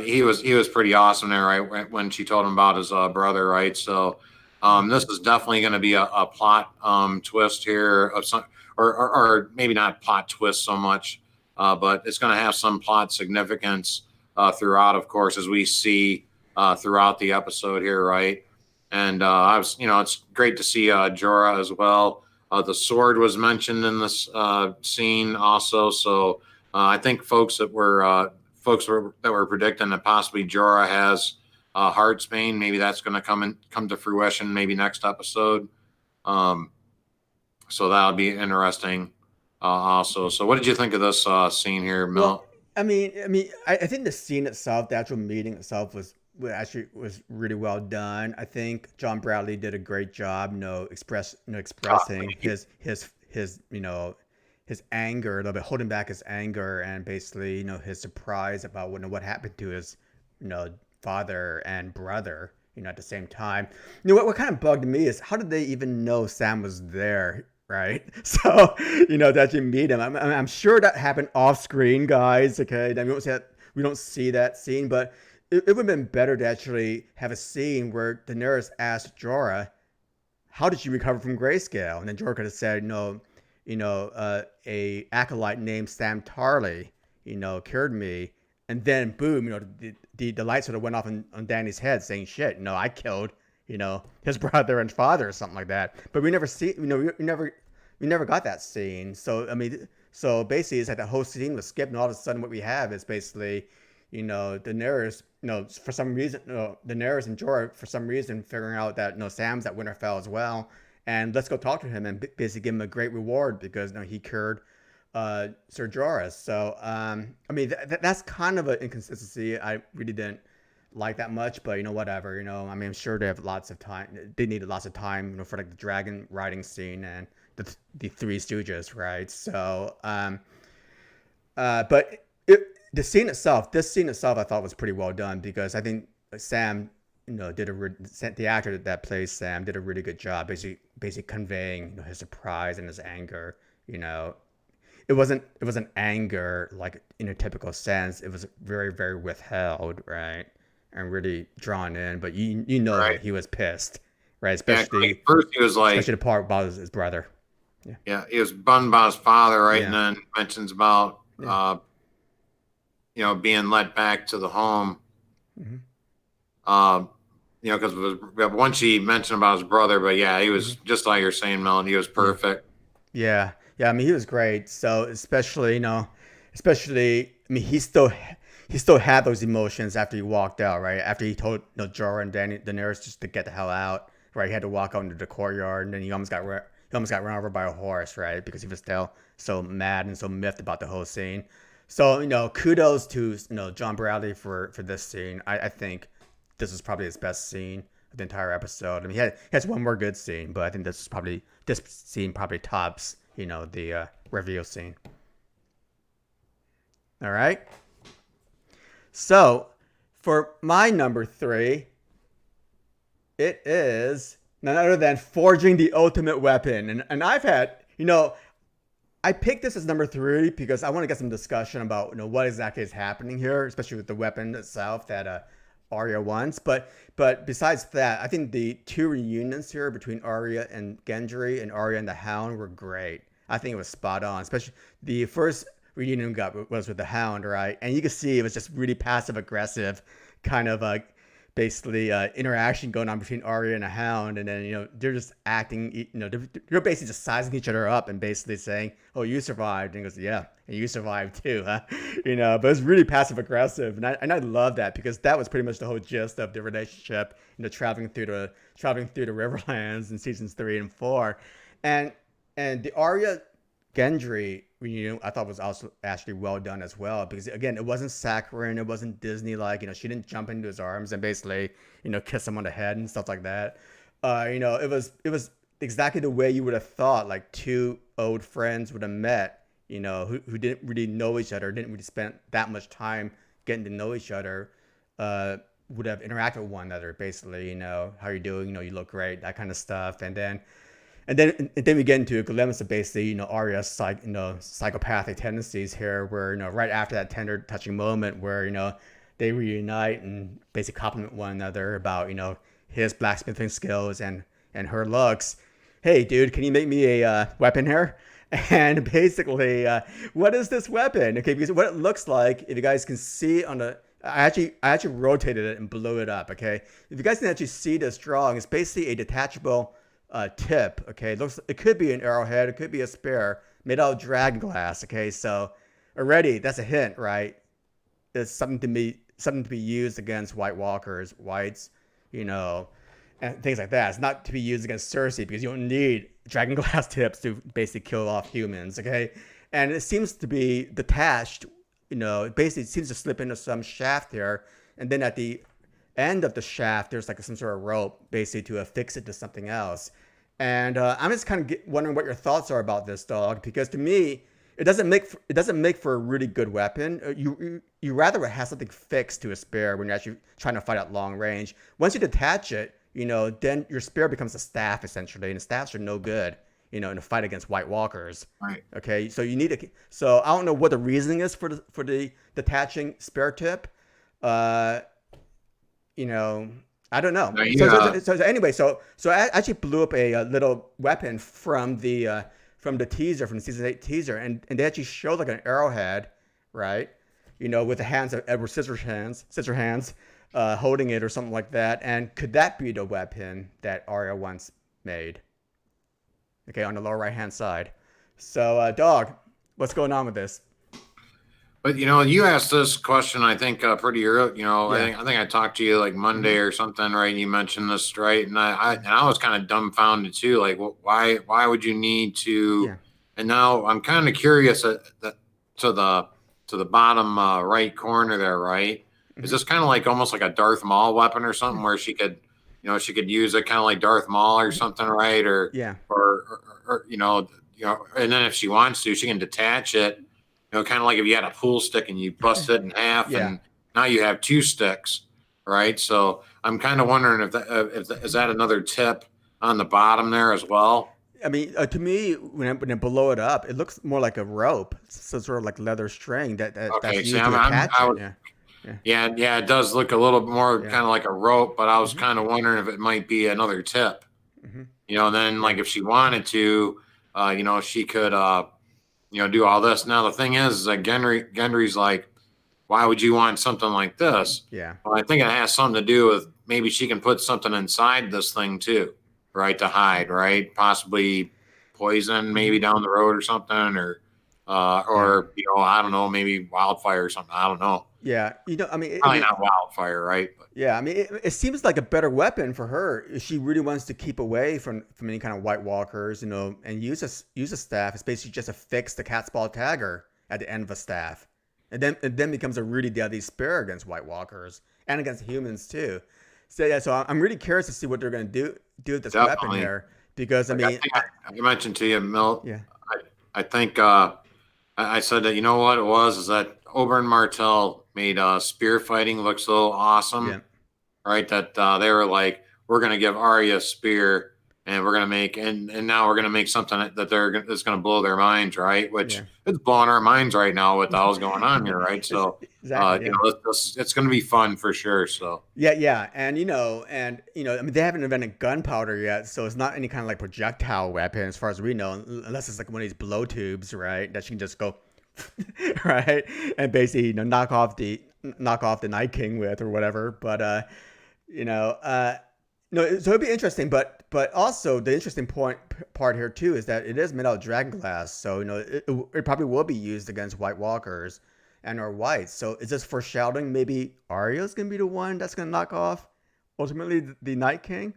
D: he was pretty awesome there, right? When she told him about his brother, right? So this is definitely going to be a plot twist here of some, or maybe not plot twist so much, but it's going to have some plot significance throughout, of course, as we see throughout the episode here, right? And it's great to see Jorah as well. The sword was mentioned in this scene also, so I think folks that were predicting that possibly Jorah has heart's bane, maybe that's going to come to fruition maybe next episode. So that would be interesting also. So what did you think of this scene here, Milt?
C: Well, I think the scene itself, the actual meeting itself was really well done. I think John Bradley did a great job, expressing his his anger, a little bit holding back his anger, and basically, his surprise about what happened to his, father and brother, at the same time. What kind of bugged me is, how did they even know Sam was there? Right. So, to actually meet him. I'm sure that happened off screen, guys. Okay. We don't see that scene, but it would have been better to actually have a scene where Daenerys asked Jorah, how did she recover from grayscale? And then Jorah could have said, a acolyte named Sam Tarly, cured me. And then boom, the light sort of went off on Dany's head saying, shit, I killed, his brother and father or something like that. But we never see, we never got that scene. So, so basically it's like the whole scene was skipped, and all of a sudden what we have is basically, Daenerys, for some reason, Daenerys and Jorah, for some reason, figuring out that, Sam's at Winterfell as well. And let's go talk to him and basically give him a great reward because, he cured Ser Jorah. So, that's kind of an inconsistency I really didn't like that much, but, whatever, I'm sure they have lots of time. They needed lots of time, for like the dragon riding scene and the Three Stooges, right? So, but this scene itself, I thought was pretty well done because I think Sam, the actor that plays Sam did a really good job, basically conveying his surprise and his anger. It wasn't anger like in a typical sense. It was very, very withheld, right, and really drawn in. But right. He was pissed, right? Especially
D: first he was like,
C: especially the part about his brother.
D: Yeah, he was bummed about his father, right? Yeah. And then mentions about being led back to the home. Mm-hmm. Because once he mentioned about his brother, but yeah, he was just like you're saying, Melon. He was perfect.
C: Yeah. He was great. So especially, he still had those emotions after he walked out, right? After he told Jorah and Daenerys just to get the hell out, right? He had to walk out into the courtyard, and then he almost got run over by a horse, right? Because he was still so mad and so miffed about the whole scene. So, kudos to, John Bradley for this scene. I think this is probably his best scene of the entire episode. He has one more good scene, but I think this scene probably tops, the reveal scene. All right. So, for my number 3, it is none other than forging the ultimate weapon. And I've had, I picked this as number 3 because I want to get some discussion about, what exactly is happening here, especially with the weapon itself that Arya wants. But besides that, I think the 2 reunions here between Arya and Gendry and Arya and the Hound were great. I think it was spot on, especially the first reunion was with the Hound, right? And you can see it was just really passive aggressive kind of basically interaction going on between Arya and a Hound, and then they're just acting, they're basically just sizing each other up and basically saying, "Oh, you survived," and he goes, "Yeah, and you survived too, huh?" But it's really passive aggressive, and I love that because that was pretty much the whole gist of the relationship, traveling through the Riverlands in seasons 3 and 4, and the Arya Gendry reunion I thought was also actually well done as well because again it wasn't saccharine, it wasn't Disney like, she didn't jump into his arms and basically kiss him on the head and stuff like that. It was exactly the way you would have thought like 2 old friends would have met, who didn't really know each other, didn't really spend that much time getting to know each other, would have interacted with one another basically, how you doing, you look great, that kind of stuff. And then we get into a glimpse of basically, Arya's psychopathic tendencies here, where right after that tender, touching moment where they reunite and basically compliment one another about his blacksmithing skills and her looks. Hey, dude, can you make me a weapon here? And basically, what is this weapon? Okay, because what it looks like, if you guys can see on the I actually rotated it and blew it up. Okay, if you guys can actually see this drawing, it's basically a detachable tip. Okay, it could be an arrowhead, it could be a spear made out of dragon glass. Okay, so already that's a hint, right? It's something to be used against White Walkers, whites, and things like that. It's not to be used against Cersei because you don't need dragon glass tips to basically kill off humans. Okay, and it seems to be detached. It basically seems to slip into some shaft there, and then at the end of the shaft, there's like some sort of rope, basically to affix it to something else. And I'm just kind of wondering what your thoughts are about this, Dog, because to me, it doesn't make for a really good weapon. You rather have something fixed to a spear when you're actually trying to fight at long range. Once you detach it, then your spear becomes a staff essentially, and the staffs are no good, in a fight against White Walkers.
D: Right.
C: Okay, so you need to. So I don't know what the reasoning is for the detaching spear tip. I don't know.
D: Yeah.
C: So anyway, so I actually blew up a little weapon from the teaser, from the season 8 teaser, and they actually showed like an arrowhead, right? With the hands of Edward Scissorhands, holding it or something like that. And could that be the weapon that Arya once made? Okay, on the lower right hand side. So, Dog, what's going on with this?
D: But you asked this question, I think, pretty early.
C: Yeah.
D: I think I talked to you like Monday or something, right? And you mentioned this, right? And I was kind of dumbfounded too. Like, why would you need to?
C: Yeah.
D: And now I'm kind of curious to the bottom right corner there, right? Is this kind of like almost like a Darth Maul weapon or something where she could use it kind of like Darth Maul or something, right? Or
C: Yeah.
D: or and then if she wants to, she can detach it. Kind of like if you had a pool stick and you bust it in half,
C: Yeah.
D: and now you have 2 sticks, right? So I'm kind of wondering if is that another tip on the bottom there as well?
C: I mean, to me, when I blow it up, it looks more like a rope, so sort of like leather string that's used to attach it.
D: Yeah, it does look a little more kind of like a rope, but I was
C: Mm-hmm.
D: kind of wondering if it might be another tip.
C: Mm-hmm.
D: And then like if she wanted to, she could, do all this. Now the thing is that Gendry's like, why would you want something like this?
C: Yeah.
D: Well, I think it has something to do with maybe she can put something inside this thing too, right? To hide, right? Possibly poison, maybe down the road or something, or I don't know, maybe wildfire or something. I don't know.
C: Yeah. I mean,
D: Probably not wildfire, right? But,
C: yeah. I mean, it seems like a better weapon for her if she really wants to keep away from any kind of White Walkers, and use a staff. It's basically just affix the cat's paw dagger at the end of a staff, and then it becomes a really deadly spear against White Walkers and against humans too. So yeah, so I'm really curious to see what they're going to do with this weapon here, because I mean,
D: I mentioned to you, Milt.
C: Yeah.
D: I think I said that what it was is that Oberyn Martell made spear fighting look so awesome,
C: Yeah.
D: right? That they were like, we're going to give Arya a spear, and we're going to make and now we're going to make something that's going to blow their minds, right? Which it's blowing our minds right now with all that's going on here, right? So
C: Exactly,
D: it's going to be fun for sure. So
C: yeah, and I mean, they haven't invented gunpowder yet, so it's not any kind of like projectile weapon as far as we know, unless it's like one of these blow tubes, right? That you can just go, right, and basically knock off the Night King with or whatever. But no, so it'd be interesting, but also the interesting part here too is that it is made out of dragon glass, so it probably will be used against White Walkers and or whites. So is this foreshadowing maybe Arya's gonna be the one that's gonna knock off ultimately the Night King?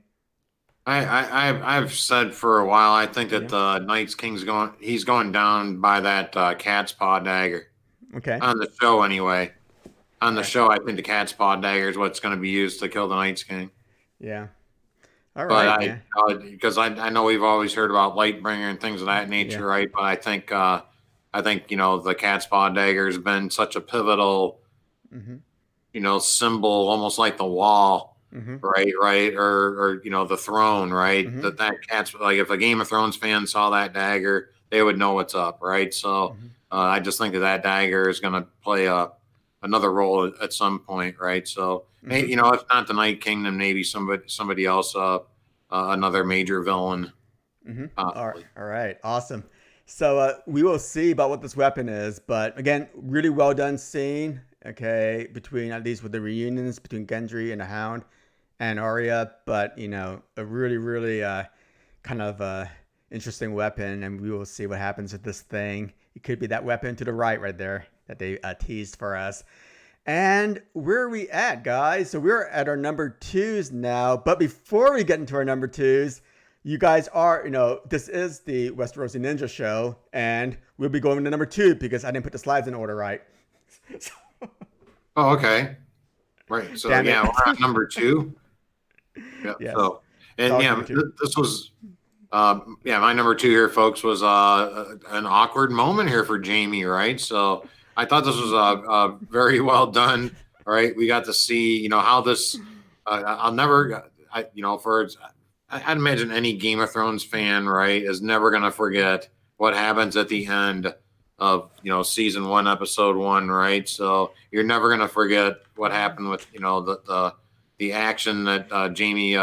D: I've said for a while I think that the Night King's going down by that cat's paw dagger.
C: Okay.
D: On the show anyway. On the show, I think the cat's paw dagger is what's going to be used to kill the Night King.
C: Yeah. All right.
D: But because I know we've always heard about Lightbringer and things of that nature, right? But I think the cat's paw dagger has been such a pivotal, symbol, almost like the wall, right, or the throne, right? That cat's like if a Game of Thrones fan saw that dagger, they would know what's up, right? So I just think that dagger is going to play another role at some point, right? So maybe, if not the Night King, then maybe somebody else, another major villain.
C: All right, awesome. So we will see about what this weapon is, but again, really well done scene. okay, between at least with the reunions between Gendry and the Hound and Arya, but a really, really kind of interesting weapon, and we will see what happens with this thing. It could be that weapon to the right there that they teased for us. And where are we at, guys? So we're at our number 2s now. But before we get into our number 2s, you guys are, this is the Westerosi Ninja Show, and we'll be going to number 2 because I didn't put the slides in order right.
D: Oh, okay. Right. So, we're at number 2. Yeah.
C: Yes.
D: So, and this was, my number 2 here, folks, was an awkward moment here for Jaime, right? So, I thought this was very well done. Right, we got to see how this. I'd imagine any Game of Thrones fan, right, is never gonna forget what happens at the end of season 1, episode 1, right? So you're never gonna forget what happened with the action that Jaime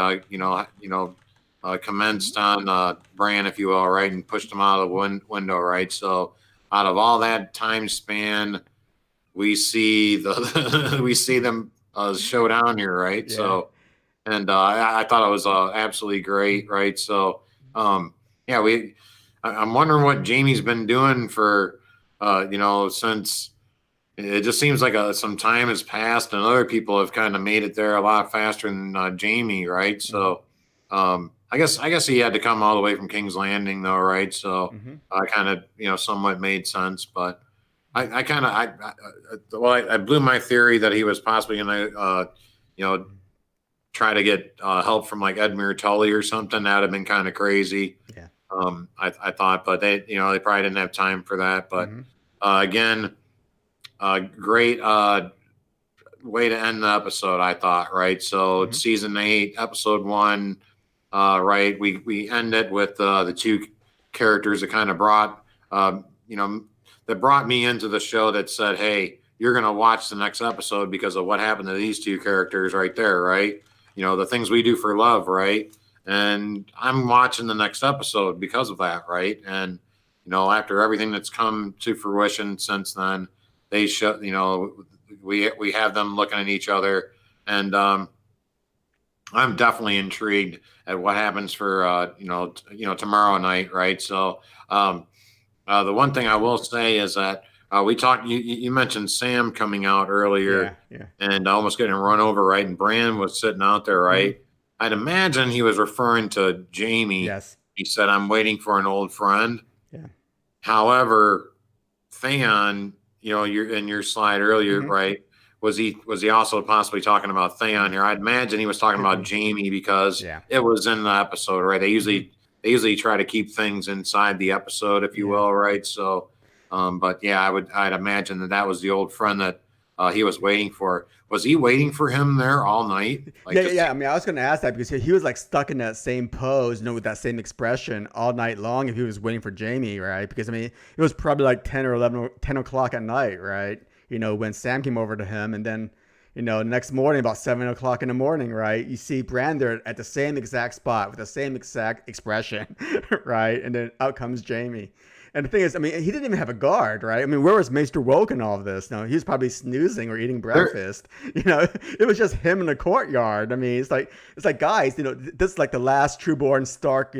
D: commenced on Bran, if you will, right, and pushed him out of the window, right? So out of all that time span, we see them showdown here, right? Yeah. So, and I thought it was absolutely great, right? So, I'm wondering what Jaime's been doing for, since it just seems like some time has passed, and other people have kind of made it there a lot faster than Jaime, right? So, I guess he had to come all the way from King's Landing, though, right? So I kind of, somewhat made sense, but I blew my theory that he was possibly going to, try to get help from like Edmure Tully or something. That'd have been kind of crazy. Yeah. I thought, but they probably didn't have time for that. But again, great way to end the episode, I thought, right? So it's season 8, episode 1. Right, we end it with the 2 characters that kind of brought me into the show, that said, hey, you're gonna watch the next episode because of what happened to these 2 characters right there, right? The things we do for love, right? And I'm watching the next episode because of that, right? And after everything that's come to fruition since then, they show, we have them looking at each other, and I'm definitely intrigued at what happens for tomorrow night, right? So the one thing I will say is that we talked. You mentioned Sam coming out earlier, and almost getting run over, right? And Bran was sitting out there, right? I'd imagine he was referring to Jaime.
C: Yes.
D: He said, "I'm waiting for an old friend."
C: Yeah.
D: However, Theon, in your slide earlier, right? Was he also possibly talking about Theon here? I'd imagine he was talking about Jaime because it was in the episode, right? They usually try to keep things inside the episode, if you will, right? So, but I'd imagine that was the old friend that he was waiting for. Was he waiting for him there all night?
C: I mean, I was going to ask that because he was like stuck in that same pose, with that same expression all night long. If he was waiting for Jaime, right? Because I mean, it was probably like 10 or 11 or 10 o'clock at night, right? When Sam came over to him, and then, next morning about 7 o'clock in the morning, right? You see Bran there at the same exact spot with the same exact expression, right? And then out comes Jaime. And the thing is, I mean, he didn't even have a guard, right? I mean, where was Maester Woke in all of this? No, he was probably snoozing or eating breakfast. It was just him in the courtyard. I mean, it's like guys, this is like the last trueborn Stark,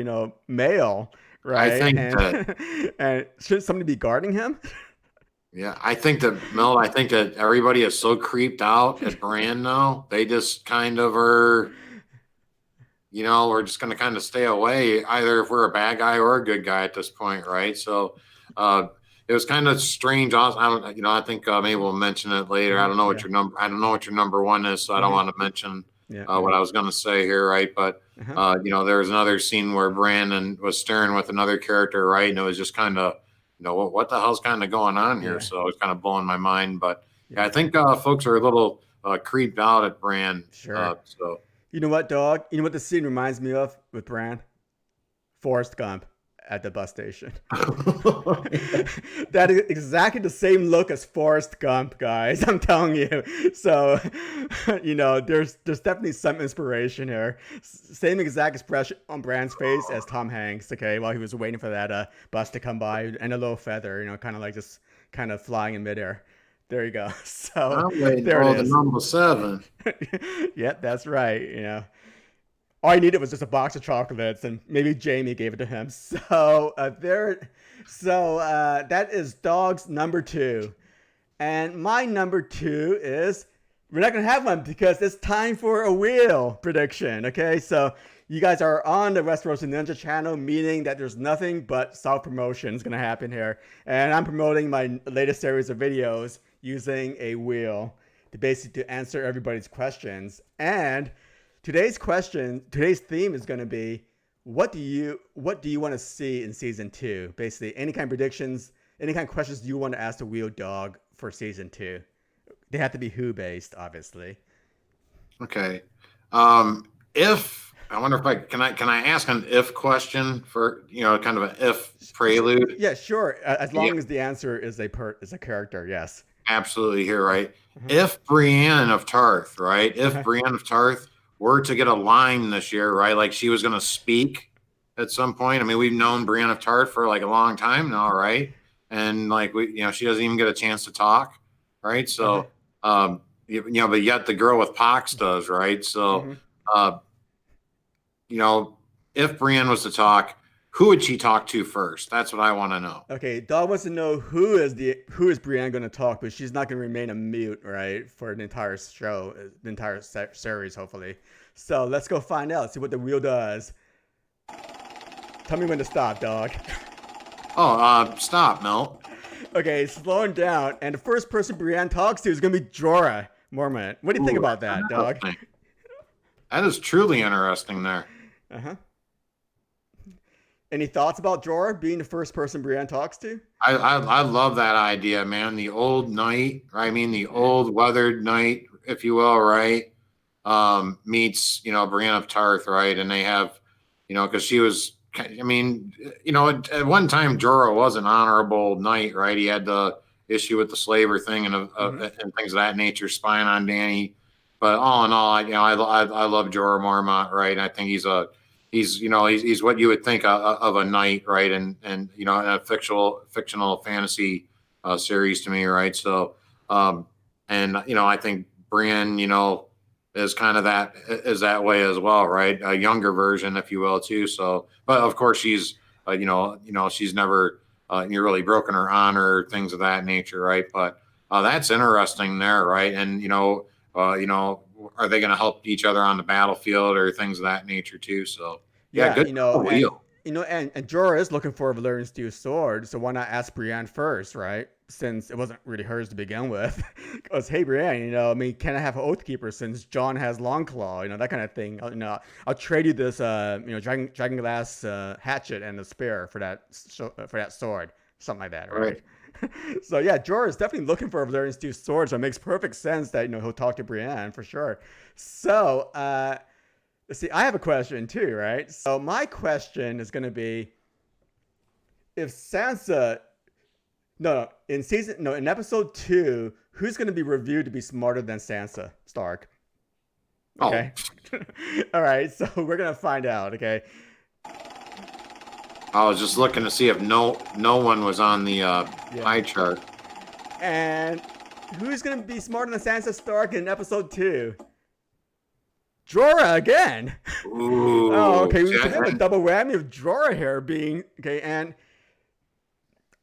C: male, right?
D: I think
C: and should somebody be guarding him?
D: Yeah, I think that everybody is so creeped out at Bran now. They just kind of are, we're just going to kind of stay away, either if we're a bad guy or a good guy at this point, right? So it was kind of strange. I think maybe we'll mention it later. I don't know what your number 1 is, so I don't want to mention what I was going to say here, right? But there was another scene where Brandon was staring with another character, right? And it was just kind of, what the hell's kind of going on here? So it was kind of blowing my mind. But I think folks are a little creeped out at Bran.
C: Sure. So you know what, Dawg? You know what the scene reminds me of with Bran? Forrest Gump at the bus station. That is exactly the same look as Forrest Gump, guys. I'm telling you. So, there's definitely some inspiration here. Same exact expression on Bran's face as Tom Hanks, okay, while he was waiting for that bus to come by, and a little feather, kind of like just kind of flying in midair. There you go. So
D: I'm waiting
C: there
D: for
C: it
D: the
C: is.
D: number 7.
C: Yep, that's right. All I needed was just a box of chocolates, and maybe Jamie gave it to him. So that is Dawg's number 2, and my number 2 is we're not gonna have one because it's time for a wheel prediction. Okay, so you guys are on the Westeros Ninja channel, meaning that there's nothing but self promotion is gonna happen here, and I'm promoting my latest series of videos using a wheel to basically to answer everybody's questions. And today's theme is going to be what do you want to see in season 2? Basically, any kind of predictions, any kind of questions you want to ask the wheel dog for season 2. They have to be who based, obviously.
D: Okay. If I wonder if can I ask an if question for kind of an if prelude?
C: Yeah, sure. As
D: Yeah.
C: long as the answer is a character, yes.
D: Absolutely here, right? If Brienne of Tarth, right? If Brienne of Tarth were to get a line this year, right? Like she was going to speak at some point. I mean, we've known Brienne of Tarth for like a long time now, right? And like she doesn't even get a chance to talk, right? So, but yet the girl with pox does, right? So, if Brienne was to talk, who would she talk to first? That's what I want to know.
C: Okay, Dawg wants to know who is Brienne going to talk, but she's not going to remain a mute, right, for the entire show, the entire series, hopefully. So let's go find out, see what the wheel does. Tell me when to stop, Dawg.
D: Stop, Mel.
C: Okay, slowing down, and the first person Brienne talks to is going to be Jorah Mormont. What do you think about that, Dawg?
D: That is truly interesting there.
C: Any thoughts about Jorah being the first person Brienne talks to?
D: I love that idea, man. The old knight, right? I mean, the old weathered knight, if you will, right? Meets, Brienne of Tarth, right? And they have, because she was, I mean, at one time Jorah was an honorable knight, right? He had the issue with the slaver thing and things of that nature, spying on Dany. But all in all, I love Jorah Mormont, right? And I think he's what you would think of a knight, right? And in a fictional fantasy series to me, right? So, I think Brienne, is kind of that way as well, right? A younger version, if you will, too. So, but of course she's, she's never really broken her honor, things of that nature, right? But that's interesting there, right? And are they going to help each other on the battlefield or things of that nature too? So
C: yeah,
D: good wheel.
C: And Jorah is looking for a Valyrian steel sword, so why not ask Brienne first, right? Since it wasn't really hers to begin with. Because, hey, Brienne, can I have an Oathkeeper since Jon has Longclaw, that kind of thing. I'll trade you this, dragon glass hatchet and a spear for that sword, something like that, right? So yeah, Jorah is definitely looking for a Valyrian steel sword, so it makes perfect sense that he'll talk to Brienne for sure. So let's see, I have a question too, right? So my question is going to be, if Sansa, in episode 2, who's going to be reviewed to be smarter than Sansa Stark? Okay. Oh. All right, so we're going to find out. Okay.
D: I was just looking to see if no one was on the pie chart.
C: And who's going to be smarter than Sansa Stark in episode 2? Jorah again.
D: Ooh,
C: okay. We have a double whammy of Jorah here being okay, and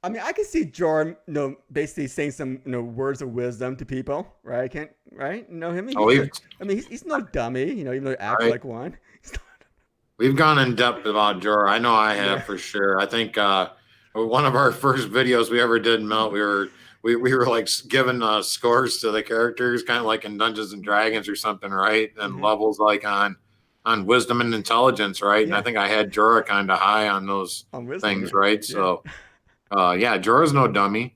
C: I mean I can see Jorah, basically saying some words of wisdom to people, right? He's no dummy, even though he acts like one.
D: We've gone in depth about Jorah. I know I have for sure. I think one of our first videos we ever did, Melt, we were like giving scores to the characters, kind of like in Dungeons and Dragons or something, right? And levels like on wisdom and intelligence, right? And I think I had Jorah kind of high on those things, right? So, Jorah's no dummy.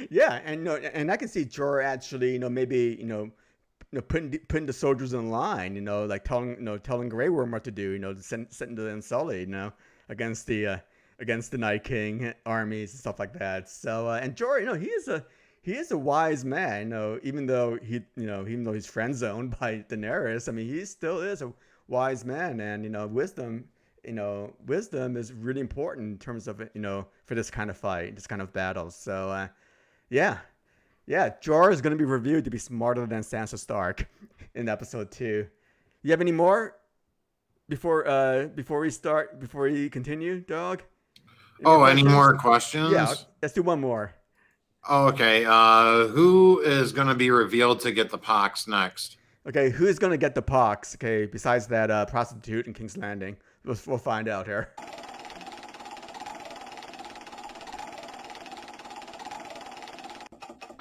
C: Yeah, and I can see Jorah actually, maybe putting the soldiers in line, like telling Grey Worm what to do, sending to Unsullied, against the Night King armies and stuff like that. So and Jorah, he is a wise man, even though he's friend zoned by Daenerys. I mean, he still is a wise man, and wisdom is really important in terms of for this kind of fight, this kind of battle. So Yeah, Jorah is going to be reviewed to be smarter than Sansa Stark in episode 2. You have any more before we continue, Dog?
D: Any more questions?
C: Yeah, let's do one more.
D: Oh, okay. Who is going to be revealed to get the pox next?
C: Okay, who's going to get the pox? Okay, besides that prostitute in King's Landing. We'll find out here.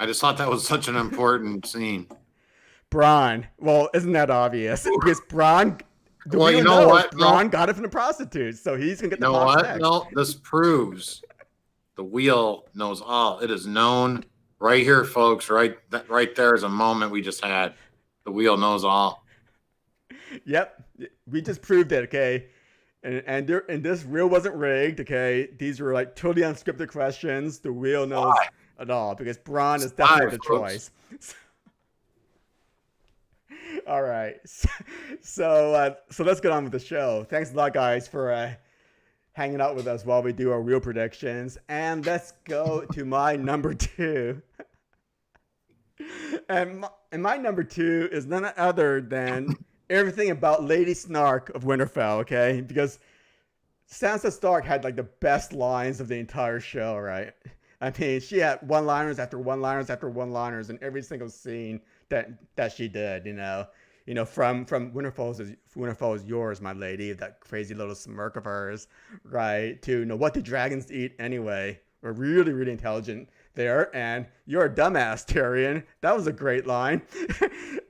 D: I just thought that was such an important scene.
C: Bronn. Well, isn't that obvious? Because Bronn...
D: Well, you know what?
C: Bronn got it from the prostitutes, so he's going to get the pox next.
D: No, this proves the wheel knows all. It is known right here, folks. Right there is a moment we just had. The wheel knows all.
C: Yep, we just proved it. Okay, and this reel wasn't rigged. Okay, these were like totally unscripted questions. The wheel knows it all because Bronn is definitely the choice. All right, so let's get on with the show. Thanks a lot, guys, for hanging out with us while we do our real predictions. And let's go to my number 2. And my number 2 is none other than everything about Lady Snark of Winterfell, okay? Because Sansa Stark had like the best lines of the entire show, right? I mean, she had one-liners after one-liners after one-liners in every single scene that she did, you know, from Winterfell is yours, my lady, that crazy little smirk of hers, right? To what do dragons eat anyway? We're really, really intelligent there, and you're a dumbass, Tyrion. That was a great line.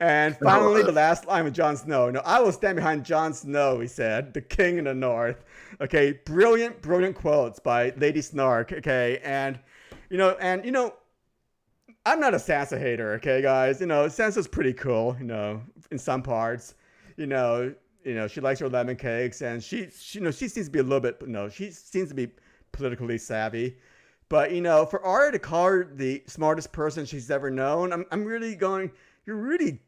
C: And finally, the last line with Jon Snow. No, I will stand behind Jon Snow, he said, the king in the north. Okay, brilliant quotes by Lady Snark. Okay, and I'm not a Sansa hater, okay, guys. Sansa's pretty cool, in some parts. She likes her lemon cakes, and she seems to be a little bit, she seems to be politically savvy. But, for Arya to call her the smartest person she's ever known, I'm really going, you're really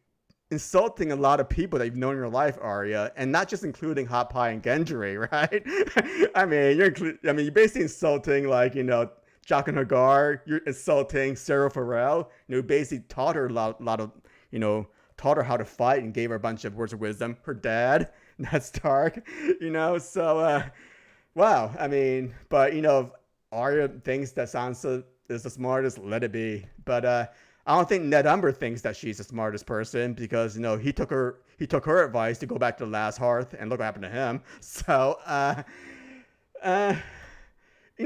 C: insulting a lot of people that you've known in your life, Arya, and not just including Hot Pie and Gendry, right? I mean, you're basically insulting, like, Jaqen Hagar, you're insulting Sarah Farrell, who basically taught her a lot of, taught her how to fight and gave her a bunch of words of wisdom. Her dad, Ned Stark, so, wow. I mean, but, if Arya thinks that Sansa is the smartest, let it be. But I don't think Ned Umber thinks that she's the smartest person because, he took her advice to go back to the last hearth and look what happened to him. So,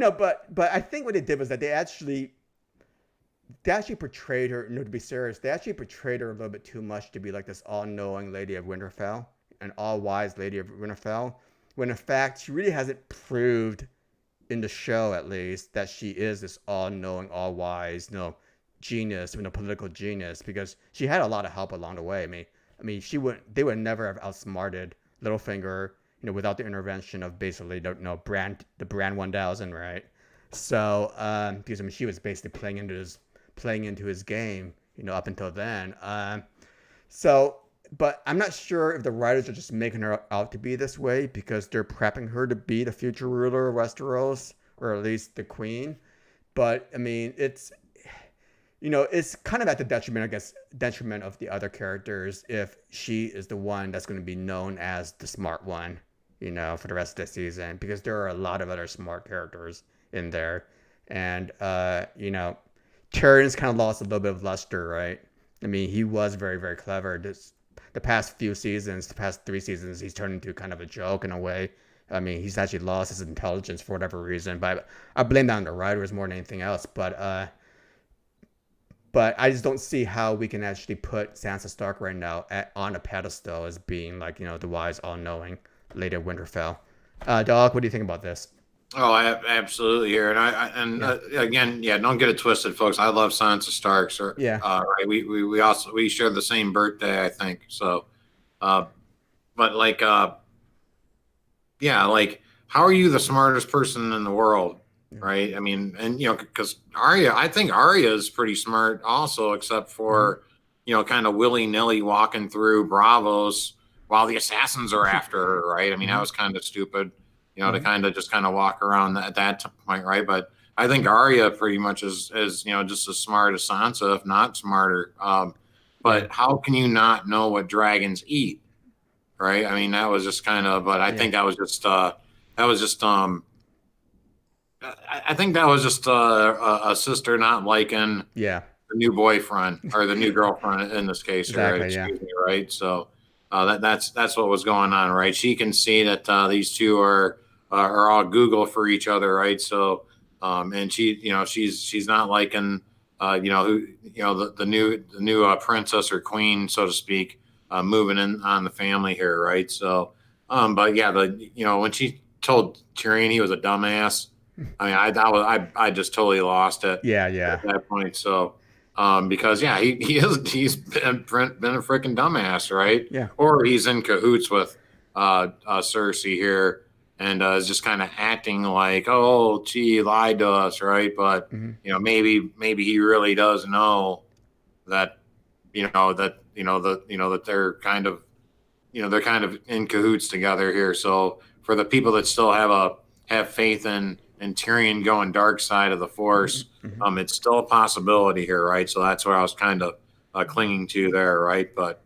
C: but I think what they did was that they actually portrayed her, to be serious, they actually portrayed her a little bit too much to be like this all-knowing Lady of Winterfell, an all-wise Lady of Winterfell, when in fact she really hasn't proved, in the show at least, that she is this all-knowing, all-wise, genius, political genius, because she had a lot of help along the way. I mean, they would never have outsmarted Littlefinger, without the intervention of basically the Bran 1000, right? So, because she was basically playing into his game, up until then. But I'm not sure if the writers are just making her out to be this way because they're prepping her to be the future ruler of Westeros, or at least the queen. But I mean, it's kind of at the detriment of the other characters if she is the one that's going to be known as the smart one, for the rest of the season, because there are a lot of other smart characters in there. And, Tyrion's kind of lost a little bit of luster, right? I mean, he was very, very clever. The past 3 seasons, he's turned into kind of a joke in a way. I mean, he's actually lost his intelligence for whatever reason, but I blame that on the writers more than anything else. But I just don't see how we can actually put Sansa Stark right now on a pedestal as being like, the wise, all-knowing Lady of Winterfell. Dawg, what do you think about this?
D: Oh, absolutely here, and again, don't get it twisted, folks. I love Sansa Stark, sir. Yeah. Right. We share the same birthday, I think. So, but like, how are you the smartest person in the world, right? I mean, and because I think Arya is pretty smart, also, except for kind of willy-nilly walking through Bravos while the assassins are after her, right? I mean, that was kind of stupid. To kind of walk around at that point, right? But I think Arya pretty much is just as smart as Sansa, if not smarter. But how can you not know what dragons eat? Right? I mean, that was just kind of. But I think that was just. I think that was just a sister not liking the new boyfriend or the new girlfriend in this case,
C: exactly,
D: right? Excuse me, right? So that's what was going on, right? She can see that these two are all Google for each other, right? So and she's not liking the new princess or queen, so to speak, moving in on the family here, right? So but yeah, when she told Tyrion he was a dumbass. I mean, I just totally lost it. At that point. So, because he's been a freaking dumbass, right?
C: Yeah.
D: Or he's in cahoots with Cersei here, and is just kind of acting like, oh, she lied to us, right? But maybe he really does know that that they're kind of in cahoots together here. So for the people that still have faith in Tyrion going dark side of the Force, it's still a possibility here, right? So that's where I was kind of clinging to there, right? But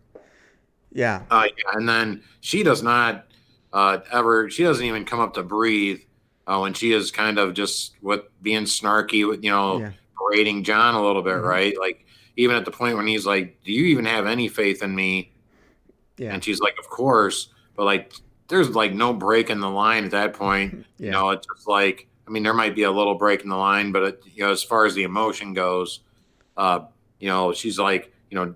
D: and then she does not she doesn't even come up to breathe when she is kind of just with being snarky with berating Jon a little bit, right? Like even at the point when he's like, "Do you even have any faith in me?" And she's like, "Of course," but like there's like no break in the line at that point. It's just like, I mean, there might be a little break in the line, but as far as the emotion goes, she's like,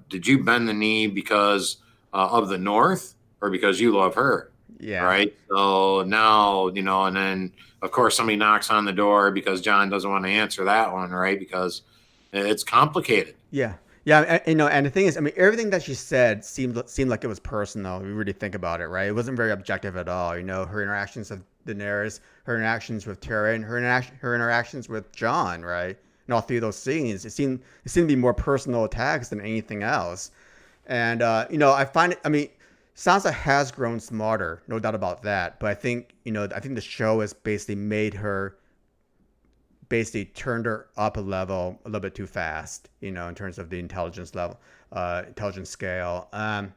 D: did you bend the knee because of the North or because you love her?
C: Yeah.
D: Right. So now, and then of course somebody knocks on the door because Jon doesn't want to answer that one, right? Because it's complicated.
C: Yeah. Yeah, and the thing is, I mean, everything that she said seemed like it was personal. If you really think about it, right? It wasn't very objective at all. Her interactions with Daenerys, her interactions with Tyrion, her interactions with Jon, right? And all three of those scenes, it seemed to be more personal attacks than anything else. And I find it. I mean, Sansa has grown smarter, no doubt about that. But I think the show has basically turned her up a level a little bit too fast, in terms of the intelligence level, intelligence scale. And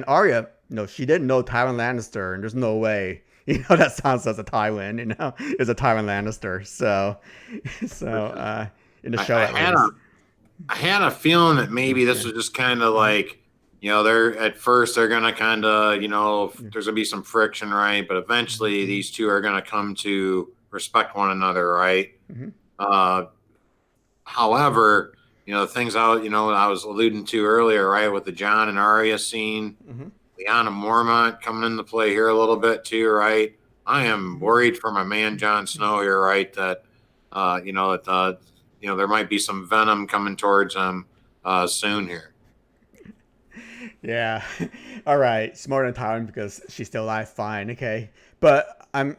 C: Arya, she didn't know Tywin Lannister, and there's no way, that Sansa's a Tywin, is a Tywin Lannister. So in the show,
D: I had a feeling that maybe this was just kind of like, they're gonna kind of, there's gonna be some friction, right? But eventually these two are gonna come to respect one another, right? However, the things I was alluding to earlier, right, with the Jon and Arya scene, Lyanna Mormont coming into play here a little bit too, right? I am worried for my man Jon Snow here, right? That there might be some venom coming towards him soon here.
C: Yeah. All right. Smarter than Tywin because she's still alive. Fine. Okay. But I'm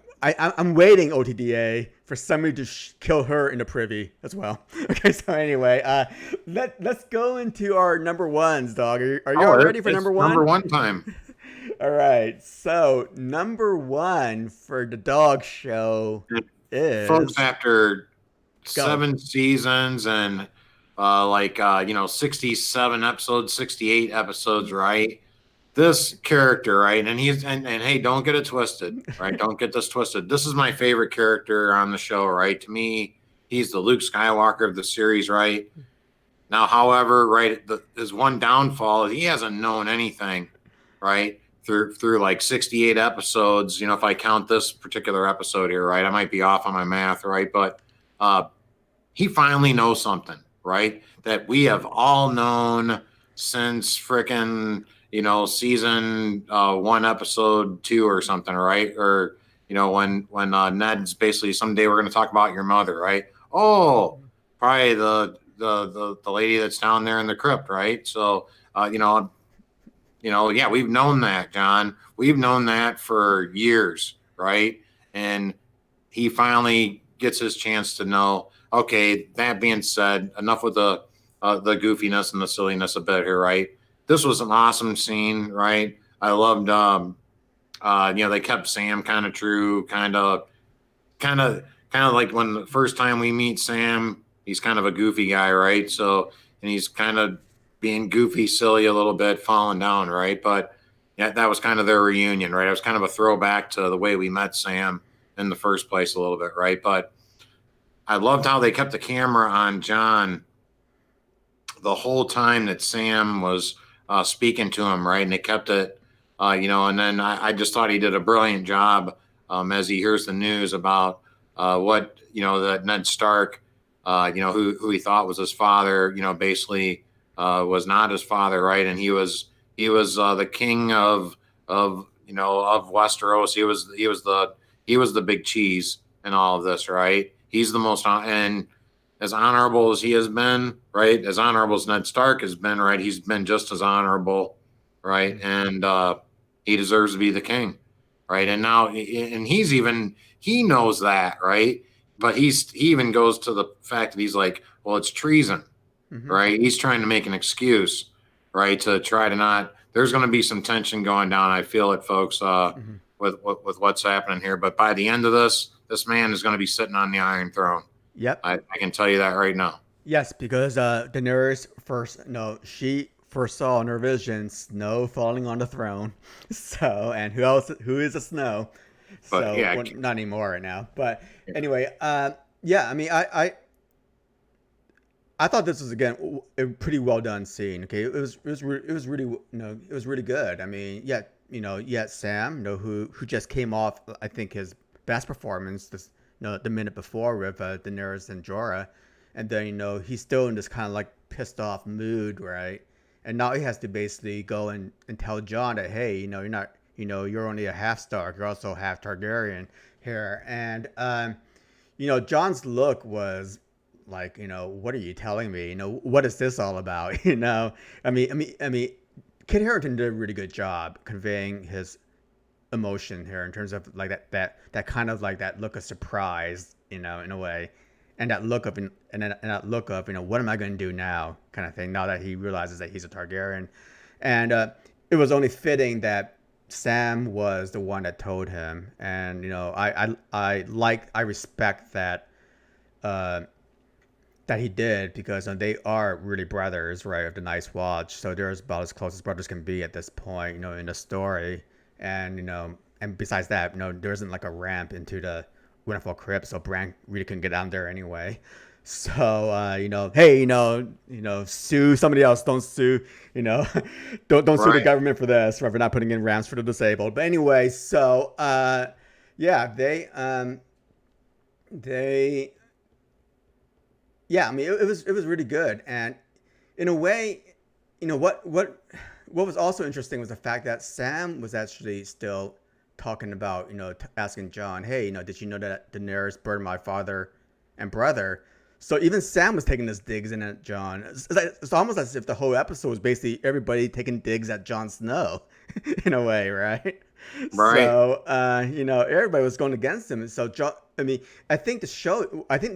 C: waiting, OTDA, for somebody to kill her in the privy as well. Okay. So anyway, let's go into our number ones, Dog. Are you all ready for number one?
D: Number one time.
C: All right. So number one for the Dawg Show is,
D: folks, after 7 seasons and 67 episodes, 68 episodes, right? This character, right? And hey, don't get it twisted, right? Don't get this twisted. This is my favorite character on the show, right? To me, he's the Luke Skywalker of the series, right? Now, however, right, his one downfall is he hasn't known anything, right? Through like 68 episodes, if I count this particular episode here, right? I might be off on my math, right? But he finally knows something, right? That we have all known since frickin', season 1, episode 2 or something, right? Or, when Ned's basically, someday we're going to talk about your mother, right? Oh, probably the lady that's down there in the crypt, right? So, yeah, we've known that, John. We've known that for years, right? And he finally gets his chance to know. Okay, that being said, enough with the goofiness and the silliness a bit here, right? This was an awesome scene, right? I loved, they kept Sam kind of true, kind of kind of like when the first time we meet Sam, he's kind of a goofy guy, right? So, and he's kind of being goofy, silly a little bit, falling down, right? But yeah, that was kind of their reunion, right? It was kind of a throwback to the way we met Sam in the first place a little bit, right? But I loved how they kept the camera on John the whole time that Sam was speaking to him, right? And they kept it, and then I just thought he did a brilliant job as he hears the news about what, that Ned Stark, who he thought was his father, basically was not his father, right? And he was the king of Westeros. He was the big cheese in all of this, right? He's the most, and as honorable as he has been, right? As honorable as Ned Stark has been, right? He's been just as honorable, right? And he deserves to be the king, right? And now, and he knows that, right? But he even goes to the fact that he's like, well, it's treason, right? He's trying to make an excuse, right? To try to not. There's going to be some tension going down. I feel it, folks, with what's happening here. But by the end of this man is going to be sitting on the Iron Throne.
C: Yep.
D: I can tell you that right now.
C: Yes, because Daenerys she foresaw in her vision Snow falling on the throne. So, and who is a Snow?
D: But,
C: So,
D: yeah,
C: well, not anymore right now. But anyway, I thought this was again a pretty well done scene. Okay, it was really it was really good. I mean, Sam, who just came off, I think, his best performance the minute before with Daenerys and Jorah, and then he's still in this kind of like pissed off mood, right? And now he has to basically go and tell Jon that, hey, you're not, you're only a half Stark, you're also half Targaryen here. And Jon's look was like, what are you telling me? What is this all about? I mean, Kit Harington did a really good job conveying his emotion here in terms of like that kind of like that look of surprise, in a way, and that look of what am I going to do now kind of thing, now that he realizes that he's a Targaryen. And it was only fitting that Sam was the one that told him. And I respect that that he did, because they are really brothers, right, of the Night's Watch. So they're about as close as brothers can be at this point, in the story. And and besides that, there isn't like a ramp into the Winterfell crypt, so Bran really couldn't get down there anyway. So hey, sue somebody else. Don't sue, don't sue the government for this, right, for not putting in ramps for the disabled. But anyway, so I mean, it was really good. And in a way, what was also interesting was the fact that Sam was actually still talking about, asking Jon, hey, did you know that Daenerys burned my father and brother? So even Sam was taking his digs in at Jon. It's almost as if the whole episode was basically everybody taking digs at Jon Snow, in a way, right?
D: Right.
C: So, everybody was going against him. And so, Jon, I mean, I think they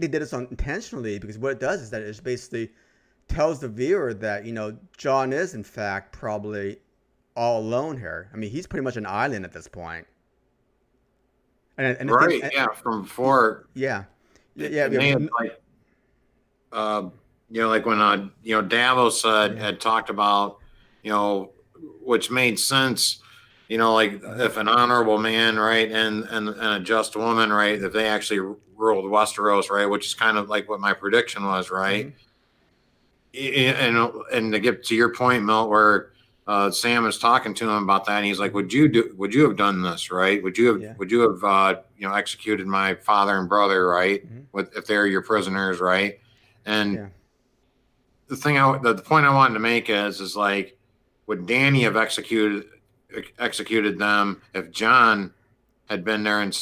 C: did this intentionally, because what it does is that it basically tells the viewer that, Jon is, in fact, probably all alone here. I mean, he's pretty much an island at this point. And
D: Right, from before.
C: Yeah.
D: Like, like when, Davos had talked about, which made sense, like if an honorable man, right, and a just woman, right, if they actually ruled Westeros, right, which is kind of like what my prediction was, right? Mm-hmm. And to get to your point, Milt, where Sam is talking to him about that, and he's like, would you have done this, right? Would you have executed my father and brother, right? Mm-hmm. If they're your prisoners, right? And the point I wanted to make is like, would Dany have executed them if Jon had been there and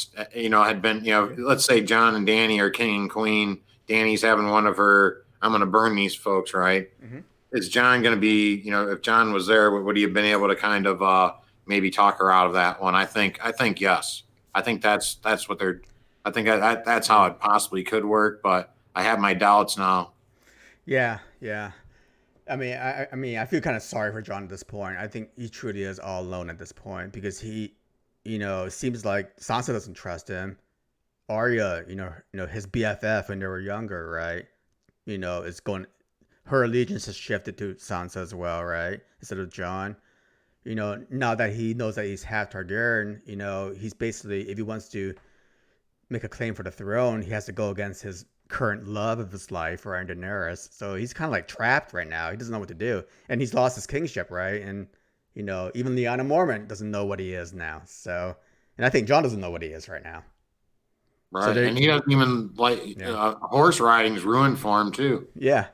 D: let's say Jon and Dany are king and queen, Dany's having one of her, I'm going to burn these folks, right? Mm-hmm. Is Jon going to be, if Jon was there, would he have been able to kind of maybe talk her out of that one? I think yes. I think that's what that's how it possibly could work, but I have my doubts now.
C: Yeah. I mean, I feel kind of sorry for Jon at this point. I think he truly is all alone at this point, because he, seems like Sansa doesn't trust him. Arya, his BFF when they were younger, right? Is going. Her allegiance has shifted to Sansa as well, right? Instead of Jon. Now that he knows that he's half Targaryen, he's basically, if he wants to make a claim for the throne, he has to go against his current love of his life, right, Daenerys. So he's kind of like trapped right now. He doesn't know what to do, and he's lost his kingship, right? And even Lyanna Mormont doesn't know what he is now. So, and I think Jon doesn't know what he is right now.
D: Right,
C: so
D: and he doesn't even like horse riding is ruined for him too.
C: Yeah.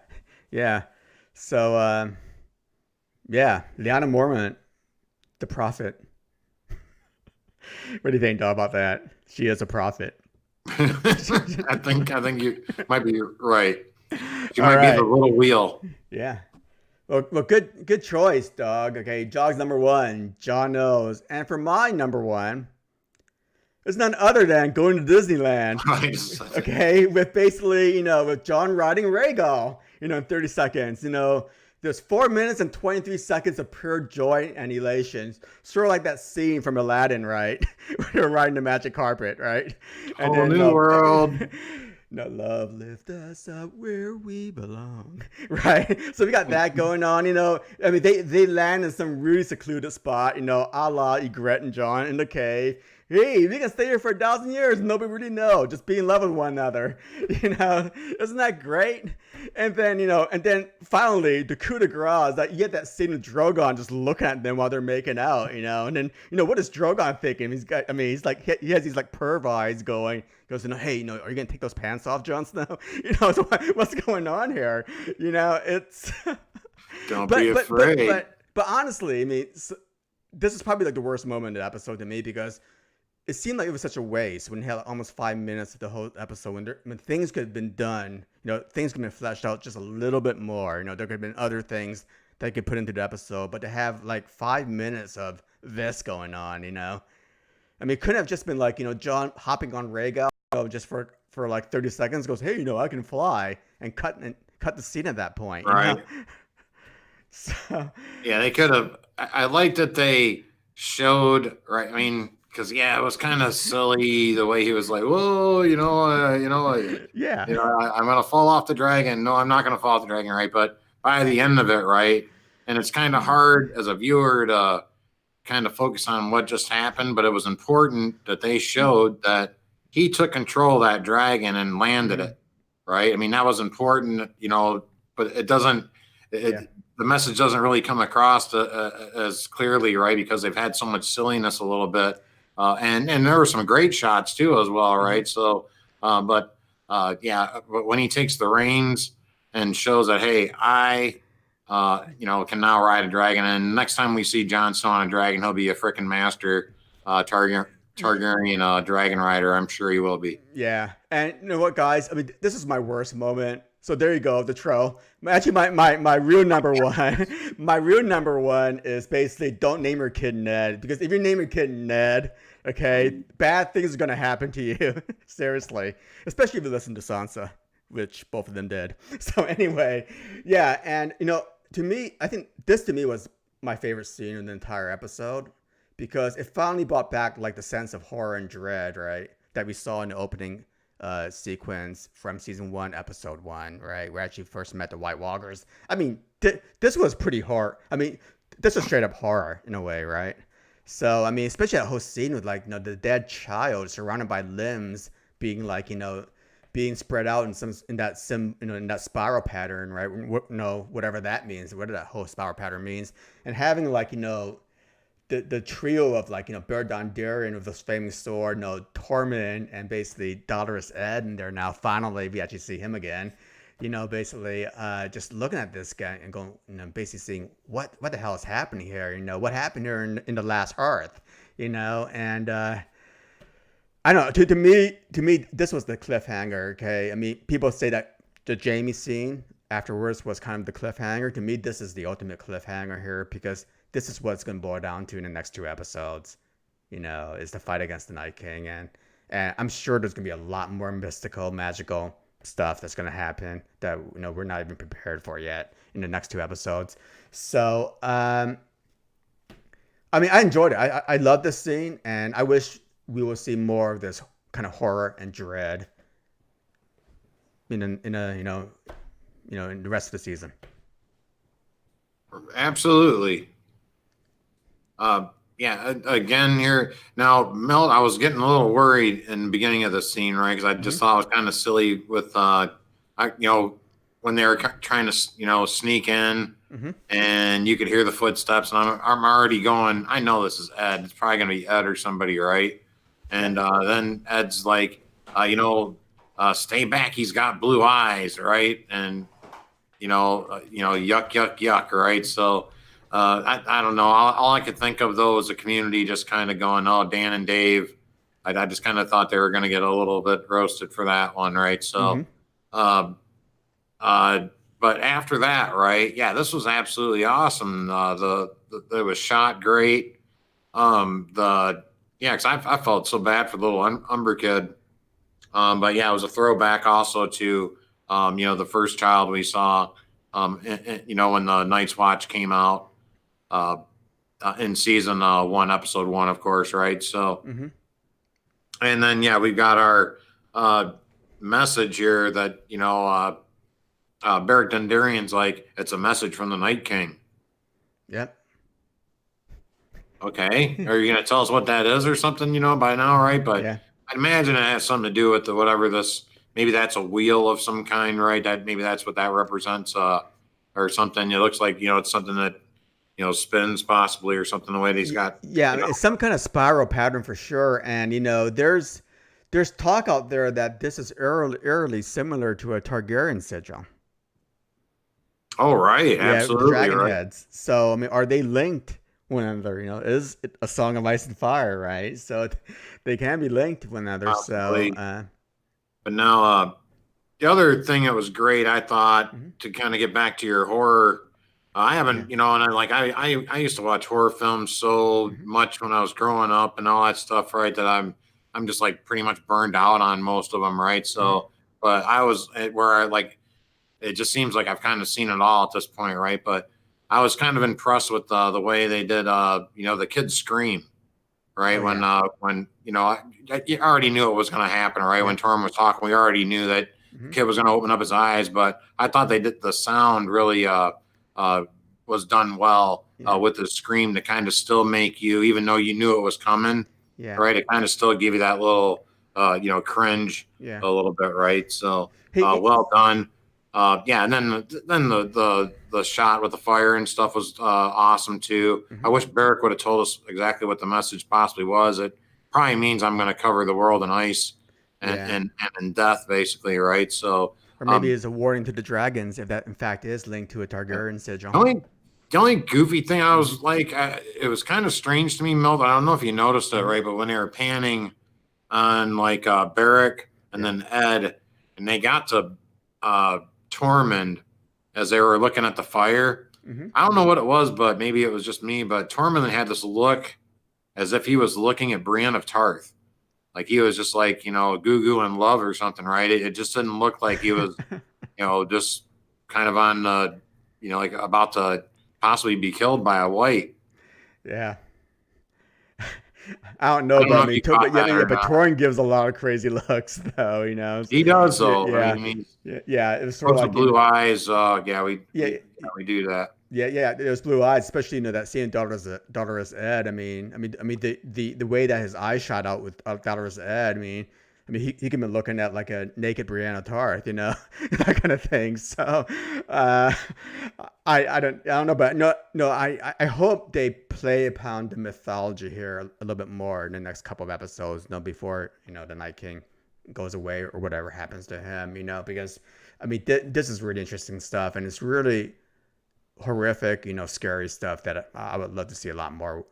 C: So, Lyanna Mormont, the prophet. What do you think, Dawg, about that? She is a prophet.
D: I think you might be right. She might be the little wheel.
C: Yeah. Well, good choice, Dawg. Okay, Dawg's number one, Jon knows. And for my number one, it's none other than going to Disneyland.
D: Nice.
C: Okay, with basically, with Jon riding Rhaegal, in 30 seconds. There's 4 minutes and 23 seconds of pure joy and elation. Sort of like that scene from Aladdin, right? Where they're riding the magic carpet, right? And
D: Whole new world.
C: No, love lift us up where we belong, right? So we got that going on, I mean, they land in some really secluded spot, a la Ygritte and Jon in the cave. Hey, we can stay here for 1,000 years and nobody really know. Just be in love with one another. Isn't that great? And then, finally, the coup de grace is that you get that scene of Drogon just looking at them while they're making out, and then, what is Drogon thinking? He's like, he has these like perv eyes going. He goes, hey, are you going to take those pants off, Jon Snow? So what's going on here? It's.
D: Don't be afraid.
C: But honestly, I mean, this is probably like the worst moment in the episode to me because it seemed like it was such a waste when you had almost 5 minutes of the whole episode when things could have been done, things could have been fleshed out just a little bit more. There could have been other things that could put into the episode, but to have like 5 minutes of this going on, I mean, it couldn't have just been like, Jon hopping on Rhaegal just for like 30 seconds, goes, hey, I can fly, and cut the scene at that point.
D: Right.
C: So
D: yeah, they could have. I like that they showed, right? I mean, because it was kind of silly the way he was like, "Whoa,
C: yeah,
D: I'm gonna fall off the dragon." No, I'm not gonna fall off the dragon, right? But by the end of it, right, and it's kind of hard as a viewer to kind of focus on what just happened, but it was important that they showed that he took control of that dragon and landed it, right? I mean, that was important, but it doesn't. The message doesn't really come across as clearly, right? Because they've had so much silliness a little bit. And there were some great shots too, as well, right? So, but when he takes the reins and shows that, hey, I, can now ride a dragon, and next time we see Jon Snow on a dragon, he'll be a freaking master Targaryen dragon rider. I'm sure he will be.
C: Yeah, and you know what, guys? I mean, this is my worst moment. So there you go, the troll. Actually, my real number one, is basically don't name your kid Ned, because if you name your kid Ned, okay, bad things are gonna happen to you. Seriously, especially if you listen to Sansa, which both of them did. So anyway, yeah, and to me, I think this to me was my favorite scene in the entire episode because it finally brought back like the sense of horror and dread, right, that we saw in the opening sequence from season 1, episode 1, right? Where I actually first met the White Walkers. I mean, this was pretty horror. I mean, this was straight up horror in a way, right? So, I mean, especially that whole scene with like, the dead child surrounded by limbs being like, being spread out in that spiral pattern, right? Whatever that means, whatever that whole spiral pattern means, and having like, the trio of like, Baer Dondarrion with this famous sword, Tormund, and basically Dolorous Ed, and they're now finally, we actually see him again, basically just looking at this guy and going, basically seeing what the hell is happening here, what happened here in the last Hearth, and I don't know, to me, this was the cliffhanger, okay? I mean, people say that the Jaime scene afterwards was kind of the cliffhanger. To me, this is the ultimate cliffhanger here, because this is what it's going to boil down to in the next 2 episodes, is the fight against the Night King. And I'm sure there's going to be a lot more mystical, magical stuff that's going to happen that, we're not even prepared for yet in the next 2 episodes. So, I mean, I enjoyed it. I love this scene, and I wish we will see more of this kind of horror and dread in the rest of the season.
D: Absolutely. Yeah, again here now, Mel. I was getting a little worried in the beginning of the scene, right? Because I just thought it was kind of silly with, when they were trying to, sneak in, and you could hear the footsteps, and I'm already going. I know this is Ed. It's probably gonna be Ed or somebody, right? And then Ed's like, stay back. He's got blue eyes, right? And yuck, yuck, yuck, right? So. I don't know. All I could think of though was the community just kind of going, "Oh, Dan and Dave." I just kind of thought they were going to get a little bit roasted for that one, right? So, but after that, right? Yeah, this was absolutely awesome. It was shot great. Because I felt so bad for the little Umber kid. But yeah, it was a throwback also to the first child we saw. When the Night's Watch came out. In season 1, episode 1, of course, right? So, and then we've got our message here that Beric Dondarrion's like, it's a message from the Night King.
C: Yep.
D: Okay, are you gonna tell us what that is or something? By now, right? But I'd imagine it has something to do with whatever this. Maybe that's a wheel of some kind, right? Maybe that's what that represents, or something. It looks like it's something that. Spins possibly or something the way that he's got.
C: Yeah, it's some kind of spiral pattern for sure. And, there's talk out there that this is eerily similar to a Targaryen sigil.
D: Oh, right. Absolutely.
C: Dragon
D: right.
C: heads. So, I mean, are they linked one another? Is it a Song of Ice and Fire, right? So they can be linked to one another.
D: Possibly.
C: So,
D: but now, the other thing that was great, I thought, to kind of get back to your horror. I haven't, and I used to watch horror films so much when I was growing up and all that stuff, right? That I'm just like pretty much burned out on most of them, right? So, but I was where it just seems like I've kind of seen it all at this point, right? But I was kind of impressed with the way they did, the kids scream, right? When you already knew it was going to happen, right? When Torm was talking, we already knew that the kid was going to open up his eyes, but I thought they did the sound really. Was done well with the scream to kind of still make you, even though you knew it was coming, right? It kind of still give you that little, cringe a little bit, right? So well done. And then the shot with the fire and stuff was awesome too. I wish Beric would have told us exactly what the message possibly was. It probably means I'm going to cover the world in ice and in death, basically, right? So.
C: Or maybe it's a warning to the dragons if that in fact is linked to a Targaryen sigil.
D: The only goofy thing I was like, it was kind of strange to me, Milt. I don't know if you noticed it, right? But when they were panning on Beric and then Ed, and they got to Tormund as they were looking at the fire. I don't know what it was, but maybe it was just me. But Tormund had this look as if he was looking at Brienne of Tarth. Like he was just like, goo in love or something, right? It just didn't look like he was, just kind of on, like about to possibly be killed by a white.
C: Yeah. I don't know about me, but Torrent gives a lot of crazy looks, though.
D: He does, though.
C: Yeah, it was sort of like
D: blue eyes. We do that.
C: Yeah, those blue eyes, especially that seeing Dolorous Ed. I mean, the way that his eyes shot out with Dolorous Ed. I mean, he can be looking at like a naked Brienne of Tarth, that kind of thing. So, I don't know, but no, I hope they play upon the mythology here a little bit more in the next couple of episodes. Before the Night King goes away or whatever happens to him. Because this is really interesting stuff, and it's really horrific, scary stuff that I would love to see a lot more,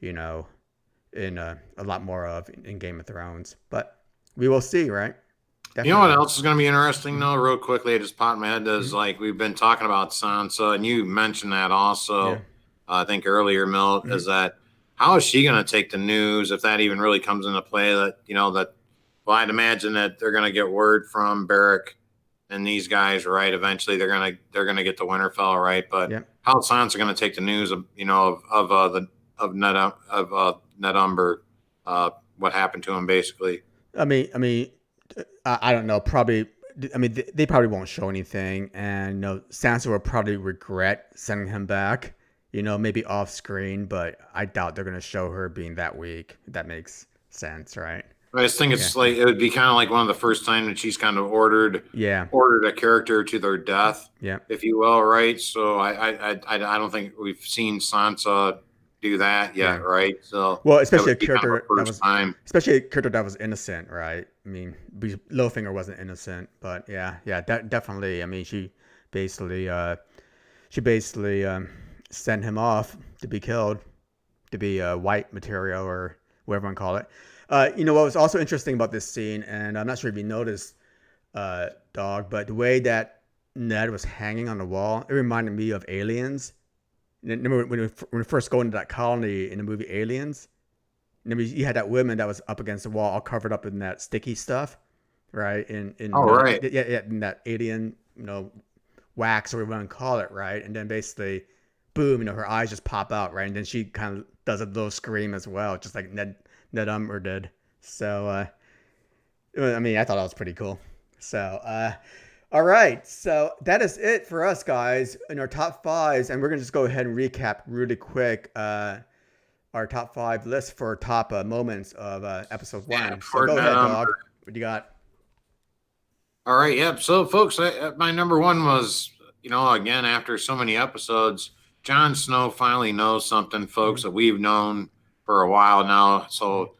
C: in a lot more of in Game of Thrones. But we will see, right? Definitely.
D: You know what else is going to be interesting, though, real quickly? It just popped in my head. Is we've been talking about Sansa, and you mentioned that also, I think earlier, Milt, is that how is she going to take the news if that even really comes into play? Well, I'd imagine that they're going to get word from Beric and these guys, right? Eventually, they're gonna get to Winterfell, right? But how Sansa going to take the news of Ned Umber, what happened to him, basically?
C: I don't know. Probably. I mean, they probably won't show anything, and Sansa will probably regret sending him back. Maybe off screen, but I doubt they're gonna show her being that weak. If that makes sense, right?
D: I just think it's
C: Yeah.
D: like it would be kind of like one of the first time that she's kind of
C: Yeah.
D: ordered a character to their death,
C: Yeah.
D: if you will, right? So I don't think we've seen Sansa do that
C: Yeah.
D: yet, right? So
C: Well,
D: that would be kind of a first time.
C: especially a character that was innocent, right? I mean, Littlefinger wasn't innocent, but yeah, definitely. I mean, basically, she basically sent him off to be killed, to be white material or whatever you call it. What was also interesting about this scene, and I'm not sure if you noticed, Dog, but the way that Ned was hanging on the wall, it reminded me of Aliens. Remember when we first go into that colony in the movie Aliens? Remember you had that woman that was up against the wall, all covered up in that sticky stuff, right?
D: Oh, right.
C: In that alien, wax or whatever you want to call it, right? And then basically, boom, her eyes just pop out, right? And then she kind of does a little scream as well, just like Ned Umber did. So, I thought that was pretty cool. So, all right. So that is it for us, guys, in our top fives. And we're going to just go ahead and recap really quick our top five list for top moments of episode 1.
D: Yeah,
C: So go ahead, Dog. What do you got?
D: All right, yep. So, folks, my number one was, again, after so many episodes, Jon Snow finally knows something, folks, that we've known for a while now. So,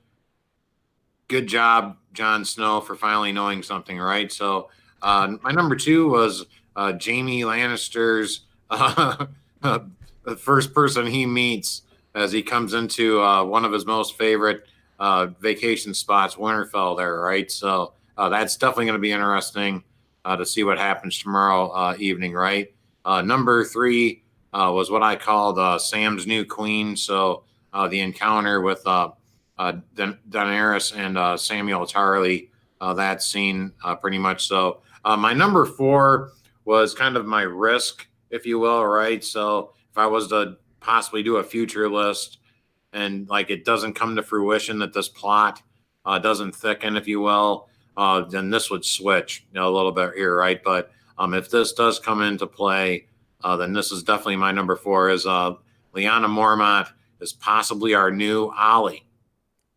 D: good job, Jon Snow, for finally knowing something, right? So, my number 2 was Jaime Lannister's the first person he meets as he comes into one of his most favorite vacation spots, Winterfell there, right? So that's definitely going to be interesting to see what happens tomorrow evening, right? Number 3 was what I called Sam's new queen. So the encounter with Daenerys and Samuel Tarly, that scene pretty much. So my number 4 was kind of my risk, if you will, right? So if I was to possibly do a future list and like it doesn't come to fruition, that this plot doesn't thicken, if you will, then this would switch a little bit here, right? But if this does come into play, then this is definitely my number 4 is Lyanna Mormont is possibly our new Ollie.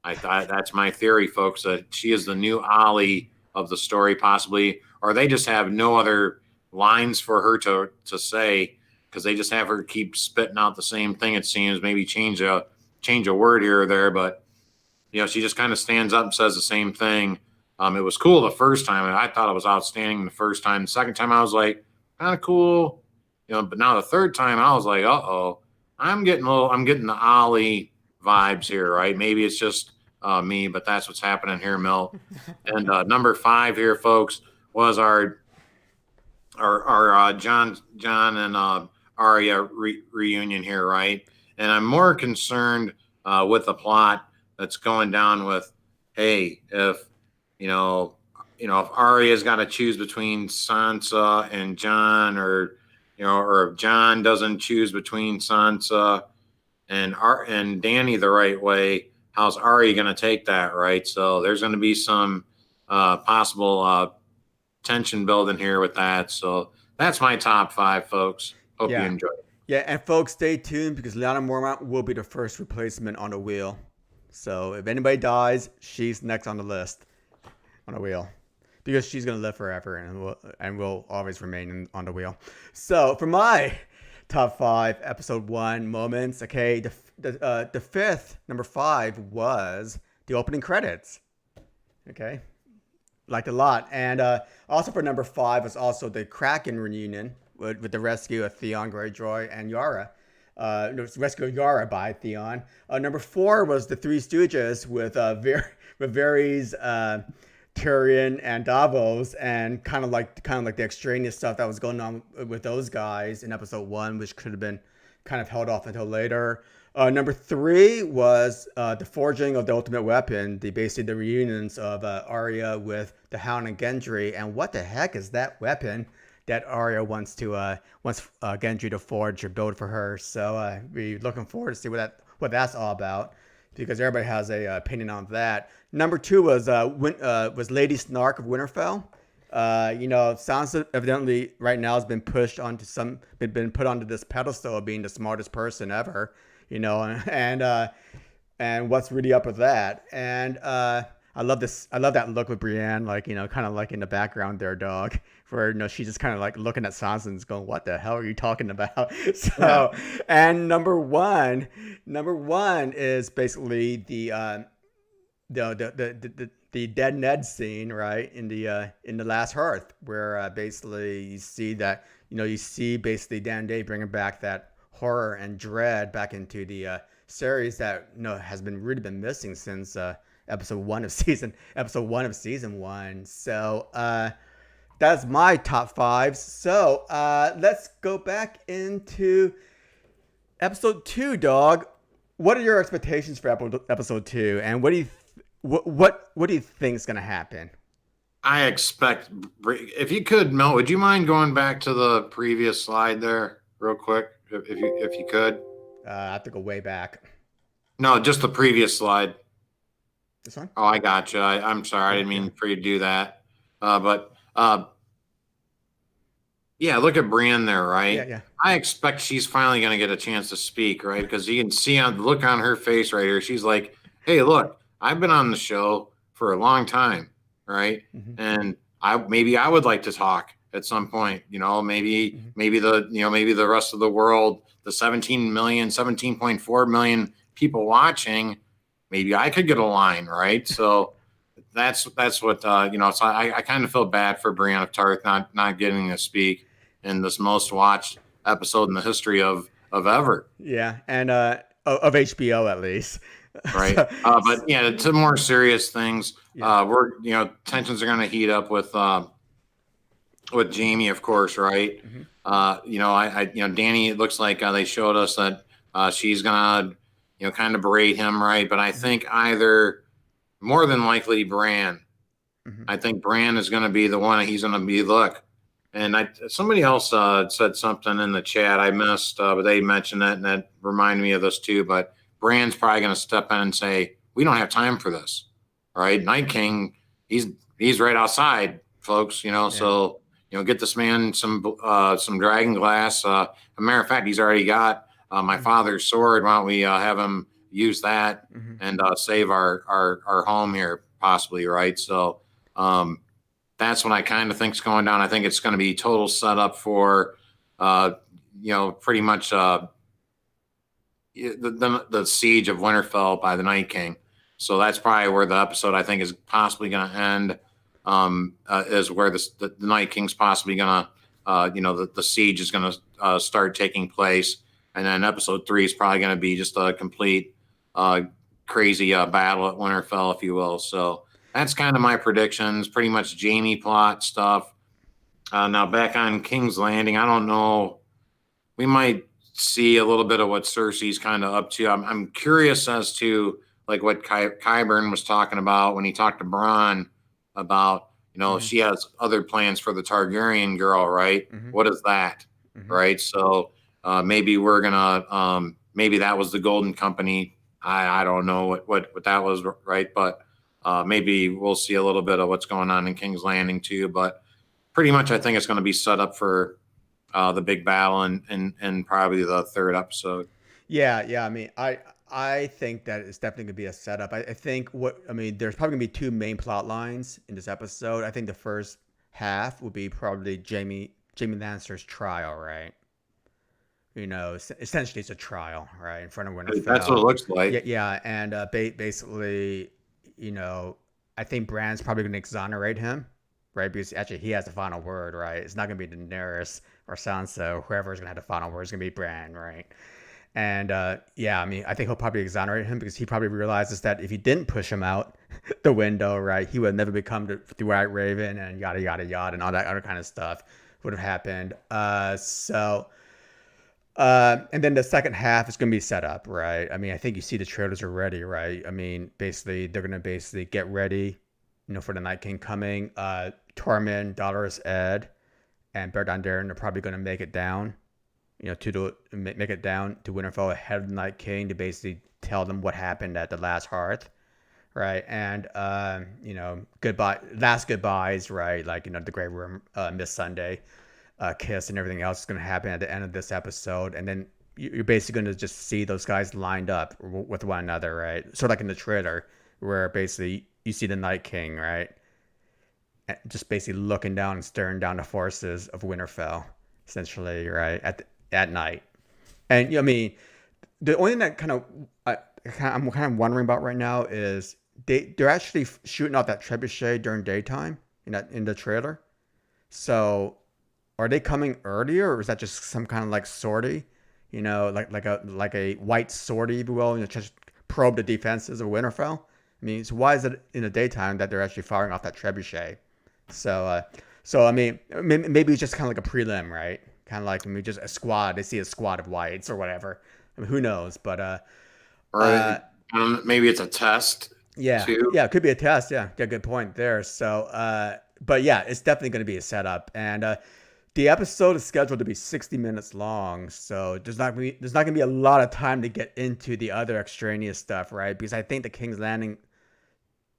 D: That's my theory, folks, that she is the new Ollie of the story, possibly, or they just have no other lines for her to say, because they just have her keep spitting out the same thing. It seems maybe change a word here or there, but she just kind of stands up and says the same thing. It was cool the first time, and I thought it was outstanding the first time. The second time, I was like, kind of cool, But now the third time, I was like, I'm getting the Ollie vibes here, right? Maybe it's just me, but that's what's happening here, Milt. And number 5 here, folks, was our John and Arya reunion here, right? And I'm more concerned with the plot that's going down with, hey, if if Arya's got to choose between Sansa and Jon, or if Jon doesn't choose between Sansa and Dany the right way, how's Arya going to take that, right? So there's going to be some possible tension building here with that. So that's my top 5, folks. Hope you enjoy it.
C: Yeah, and folks, stay tuned because Lyanna Mormont will be the first replacement on the wheel. So if anybody dies, she's next on the list on the wheel, because she's gonna live forever and will always remain on the wheel. So for my top 5 episode 1 moments, okay, the fifth, number 5, was the opening credits. Okay, liked a lot. And also for number 5 was also the Kraken reunion with the rescue of Theon Greyjoy and Yara. Rescue of Yara by Theon. Number 4 was the Three Stooges with Varys, Tyrion, and Davos, and kind of like the extraneous stuff that was going on with those guys in episode 1, which could have been kind of held off until later. Number 3 was the forging of the ultimate weapon, basically the reunions of Arya with the Hound and Gendry. And what the heck is that weapon that Arya wants Gendry to forge or build for her? So we're looking forward to see what that's all about. because everybody has a opinion on that. Number 2 was Lady Snark of Winterfell. Sansa evidently right now has been pushed onto been put onto this pedestal of being the smartest person ever. And what's really up with that? And I love this. I love that look with Brienne, kind of like in the background there, dog. Where she's just kind of like looking at Sansa and going, "What the hell are you talking about?" So, and number one is basically the dead Ned scene, right, in the Last Hearth, where basically you see that you see basically Dan Day bringing back that horror and dread back into the series that has really been missing since episode 1 of season 1. So that's my top 5. So let's go back into episode 2, dog. What are your expectations for episode 2, and what do you think is going to happen?
D: I expect, if you could, Mel, would you mind going back to the previous slide there real quick, if you could?
C: I have to go way back.
D: No, just the previous slide.
C: This one?
D: Oh, I gotcha. I'm sorry. I didn't mean for you to do that. But look at Brienne there, right?
C: Yeah.
D: I expect she's finally going to get a chance to speak, right? Because you can see on the look on her face right here. She's like, "Hey, look, I've been on the show for a long time, right?
C: Mm-hmm.
D: And maybe I would like to talk at some point. Maybe the rest of the world, the 17.4 million people watching, maybe I could get a line, right?" So that's what So I kind of feel bad for Brienne of Tarth not getting to speak in this most watched episode in the history of ever.
C: Yeah, and of HBO at least.
D: Right. But to more serious things, tensions are going to heat up with Jamie, of course, right?
C: Mm-hmm.
D: Danny, it looks like they showed us that she's gonna kind of berate him, right? But I think either more than likely Bran.
C: Mm-hmm.
D: I think Bran is going to be the one. He's going to be and somebody else said something in the chat I missed, but they mentioned it, and that reminded me of this too. But Bran's probably going to step in and say, "We don't have time for this." Right? Night King, he's right outside, folks. So get this man some dragon glass. A matter of fact, he's already got my father's sword. Why don't we have him use that and save our home here, possibly, right? So that's what I kind of think is going down. I think it's going to be total setup for pretty much the siege of Winterfell by the Night King. So that's probably where the episode I think is possibly going to end. Is where the Night King's possibly going to the siege is going to start taking place. And then episode 3 is probably going to be just a complete crazy battle at Winterfell, if you will. So that's kind of my predictions, pretty much Jamie plot stuff. Now back on King's Landing, I don't know. We might see a little bit of what Cersei's kind of up to. I'm curious as to like what Qyburn was talking about when he talked to Bronn about, she has other plans for the Targaryen girl, right?
C: Mm-hmm.
D: What is that?
C: Mm-hmm.
D: Right. So maybe we're gonna maybe that was the Golden Company. I don't know what that was, right? But maybe we'll see a little bit of what's going on in King's Landing too. But pretty much, I think it's going to be set up for the big battle and probably the 3rd episode.
C: Yeah. I mean, I think that it's definitely going to be a setup. I think there's probably going to be 2 main plot lines in this episode. I think the first half would be probably Jamie Lannister's trial, right? Essentially it's a trial, right, in front of Winterfell.
D: That's what it looks like.
C: Yeah, and basically, I think Bran's probably going to exonerate him, right? Because actually he has the final word, right? It's not going to be Daenerys or Sansa. Whoever's going to have the final word is going to be Bran, right? And I think he'll probably exonerate him because he probably realizes that if he didn't push him out the window, right, he would never become the White Raven and yada, yada, yada, and all that other kind of stuff would have happened. And then the second half is going to be set up, right? I mean, I think you see the trailers already, right? I mean, basically, they're going to get ready, for the Night King coming. Tormund, Dolorous Ed, and Bear Dondarrion are probably going to make it down to make it down to Winterfell ahead of the Night King to basically tell them what happened at the last hearth, right? And last goodbyes, right? Like the Grey Worm, Miss Sunday, kiss, and everything else is going to happen at the end of this episode, and then you're basically going to just see those guys lined up with one another, right? Sort of like in the trailer, where basically you see the Night King, right? Just basically looking down and staring down the forces of Winterfell, essentially, right? At night. And the only thing that I'm kind of wondering about right now is they're actually shooting out that trebuchet during daytime in the trailer. So are they coming earlier, or is that just some kind of like sortie? Like a white sortie, if you will, just probe the defenses of Winterfell. So why is it in the daytime that they're actually firing off that trebuchet? So maybe it's just kind of like a prelim, right? Kind of like maybe just a squad. They see a squad of whites or whatever. Who knows? But
D: maybe it's a test.
C: Yeah,
D: too.
C: Yeah, it could be a test. Yeah, good point there. So, but yeah, it's definitely going to be a setup, and the episode is scheduled to be 60 minutes long. So there's not going to be a lot of time to get into the other extraneous stuff, right? Because I think the King's Landing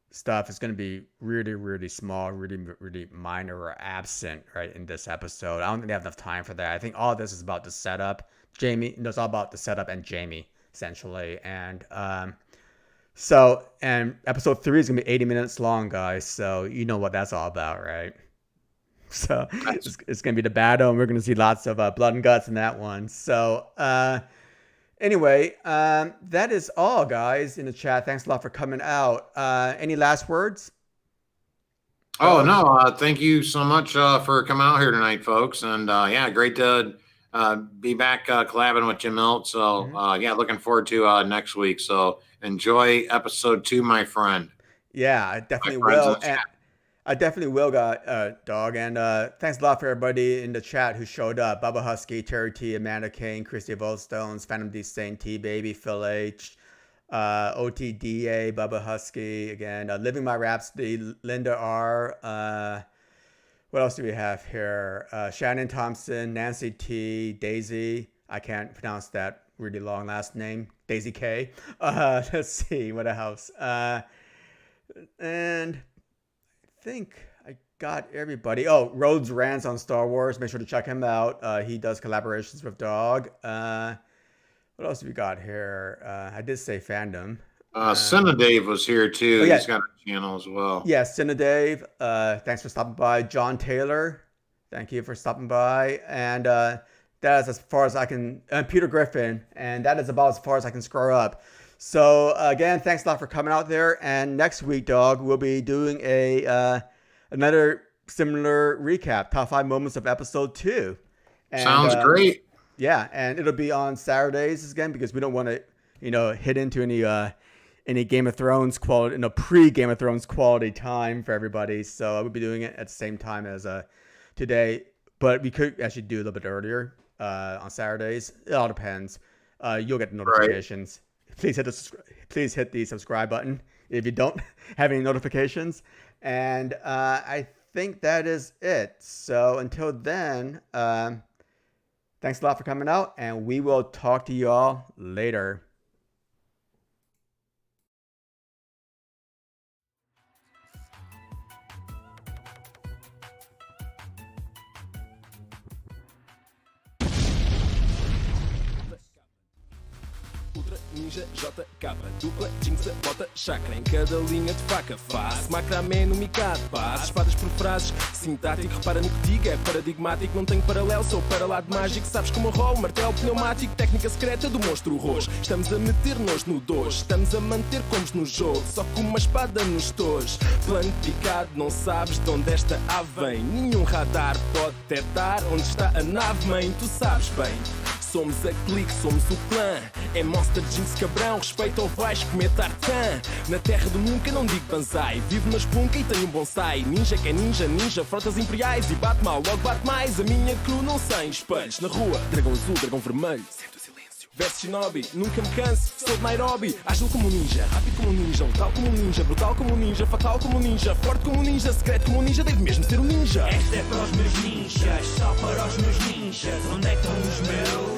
C: stuff is going to be really, really small, really, really minor or absent, right, in this episode. I don't think they have enough time for that. I think all of this is about the setup. It's all about the setup and Jaime, essentially. And and episode 3 is going to be 80 minutes long, guys. So you know what that's all about, right? So it's going to be the battle, and we're going to see lots of blood and guts in that one. So anyway, that is all, guys, in the chat. Thanks a lot for coming out. Any last words?
D: Oh, no. Thank you so much for coming out here tonight, folks. And great to be back collabing with Jim Milt. So looking forward to next week. So enjoy episode 2, my friend.
C: Yeah, I definitely will. I definitely will, Dawg. And thanks a lot for everybody in the chat who showed up. Bubba Husky, Terry T, Amanda Kane, Christy Volstones, Phantom D, Saint T, Baby, Phil H, OTDA, Bubba Husky, again, Living My Rhapsody, Linda R. What else do we have here? Shannon Thompson, Nancy T, Daisy. I can't pronounce that really long last name. Daisy K. Let's see, what else? And I think I got everybody. Oh, Rhodes Rants on Star Wars. Make sure to check him out. He does collaborations with Dawg. What else do we got here? I did say fandom.
D: Cinedave was here too. He's got a channel as well.
C: Yeah, Cinedave. Thanks for stopping by. John Taylor, thank you for stopping by. And that is as far as I can. And Peter Griffin. And that is about as far as I can scroll up. So again, thanks a lot for coming out there. And next week, Dawg, we'll be doing another similar recap, top 5 moments of episode 2. And,
D: sounds great.
C: Yeah, and it'll be on Saturdays again because we don't want to, hit into any Game of Thrones quality, pre-Game of Thrones quality time for everybody. So we'll be doing it at the same time as today, but we could actually do a little bit earlier on Saturdays. It all depends. You'll get the notifications. Right. Please hit the subscribe button if you don't have any notifications. And I think that is it. So until then, thanks a lot for coming out, and we will talk to you all later.
A: Ninja JK, dupla, jinxa, bota, chakra em cada linha de faca, face, macramé no micado, base, espadas por frases, sintático, repara no que diga, é paradigmático, não tem paralelo, sou para lá de mágico, sabes como rolo, martelo pneumático, técnica secreta do monstro roxo, estamos a meter-nos no dojo, estamos a manter combos no jogo, só com uma espada nos tojos, plano picado, não sabes de onde esta ave vem, nenhum radar pode detectar onde está a nave, mãe, tu sabes bem. Somos a clique, somos o clã. É Monster Jinx cabrão, respeito ao vais comer tartan. Na terra do nunca não digo banzai. Vivo na espelunca e tenho um bonsai. Ninja que é ninja, ninja, frotas imperiais. E bate mal, logo bate mais. A minha crew não sem espelhos. Na rua, dragão azul, dragão vermelho. Sente o silêncio. Verso shinobi, nunca me canso. Sou de Nairobi, ágil como um ninja. Rápido como um ninja, letal como um ninja. Brutal como um ninja, fatal como um ninja. Forte como um ninja, secreto como um ninja. Deve mesmo ser um ninja.
B: Esta é para os meus ninjas, só para os meus ninjas. Onde é que estão os meus?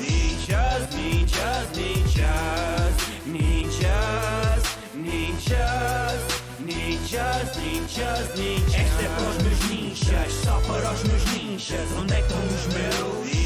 B: ninjas. Esta é para os meus ninjas, só para os meus ninjas. Onde é que estão os meus?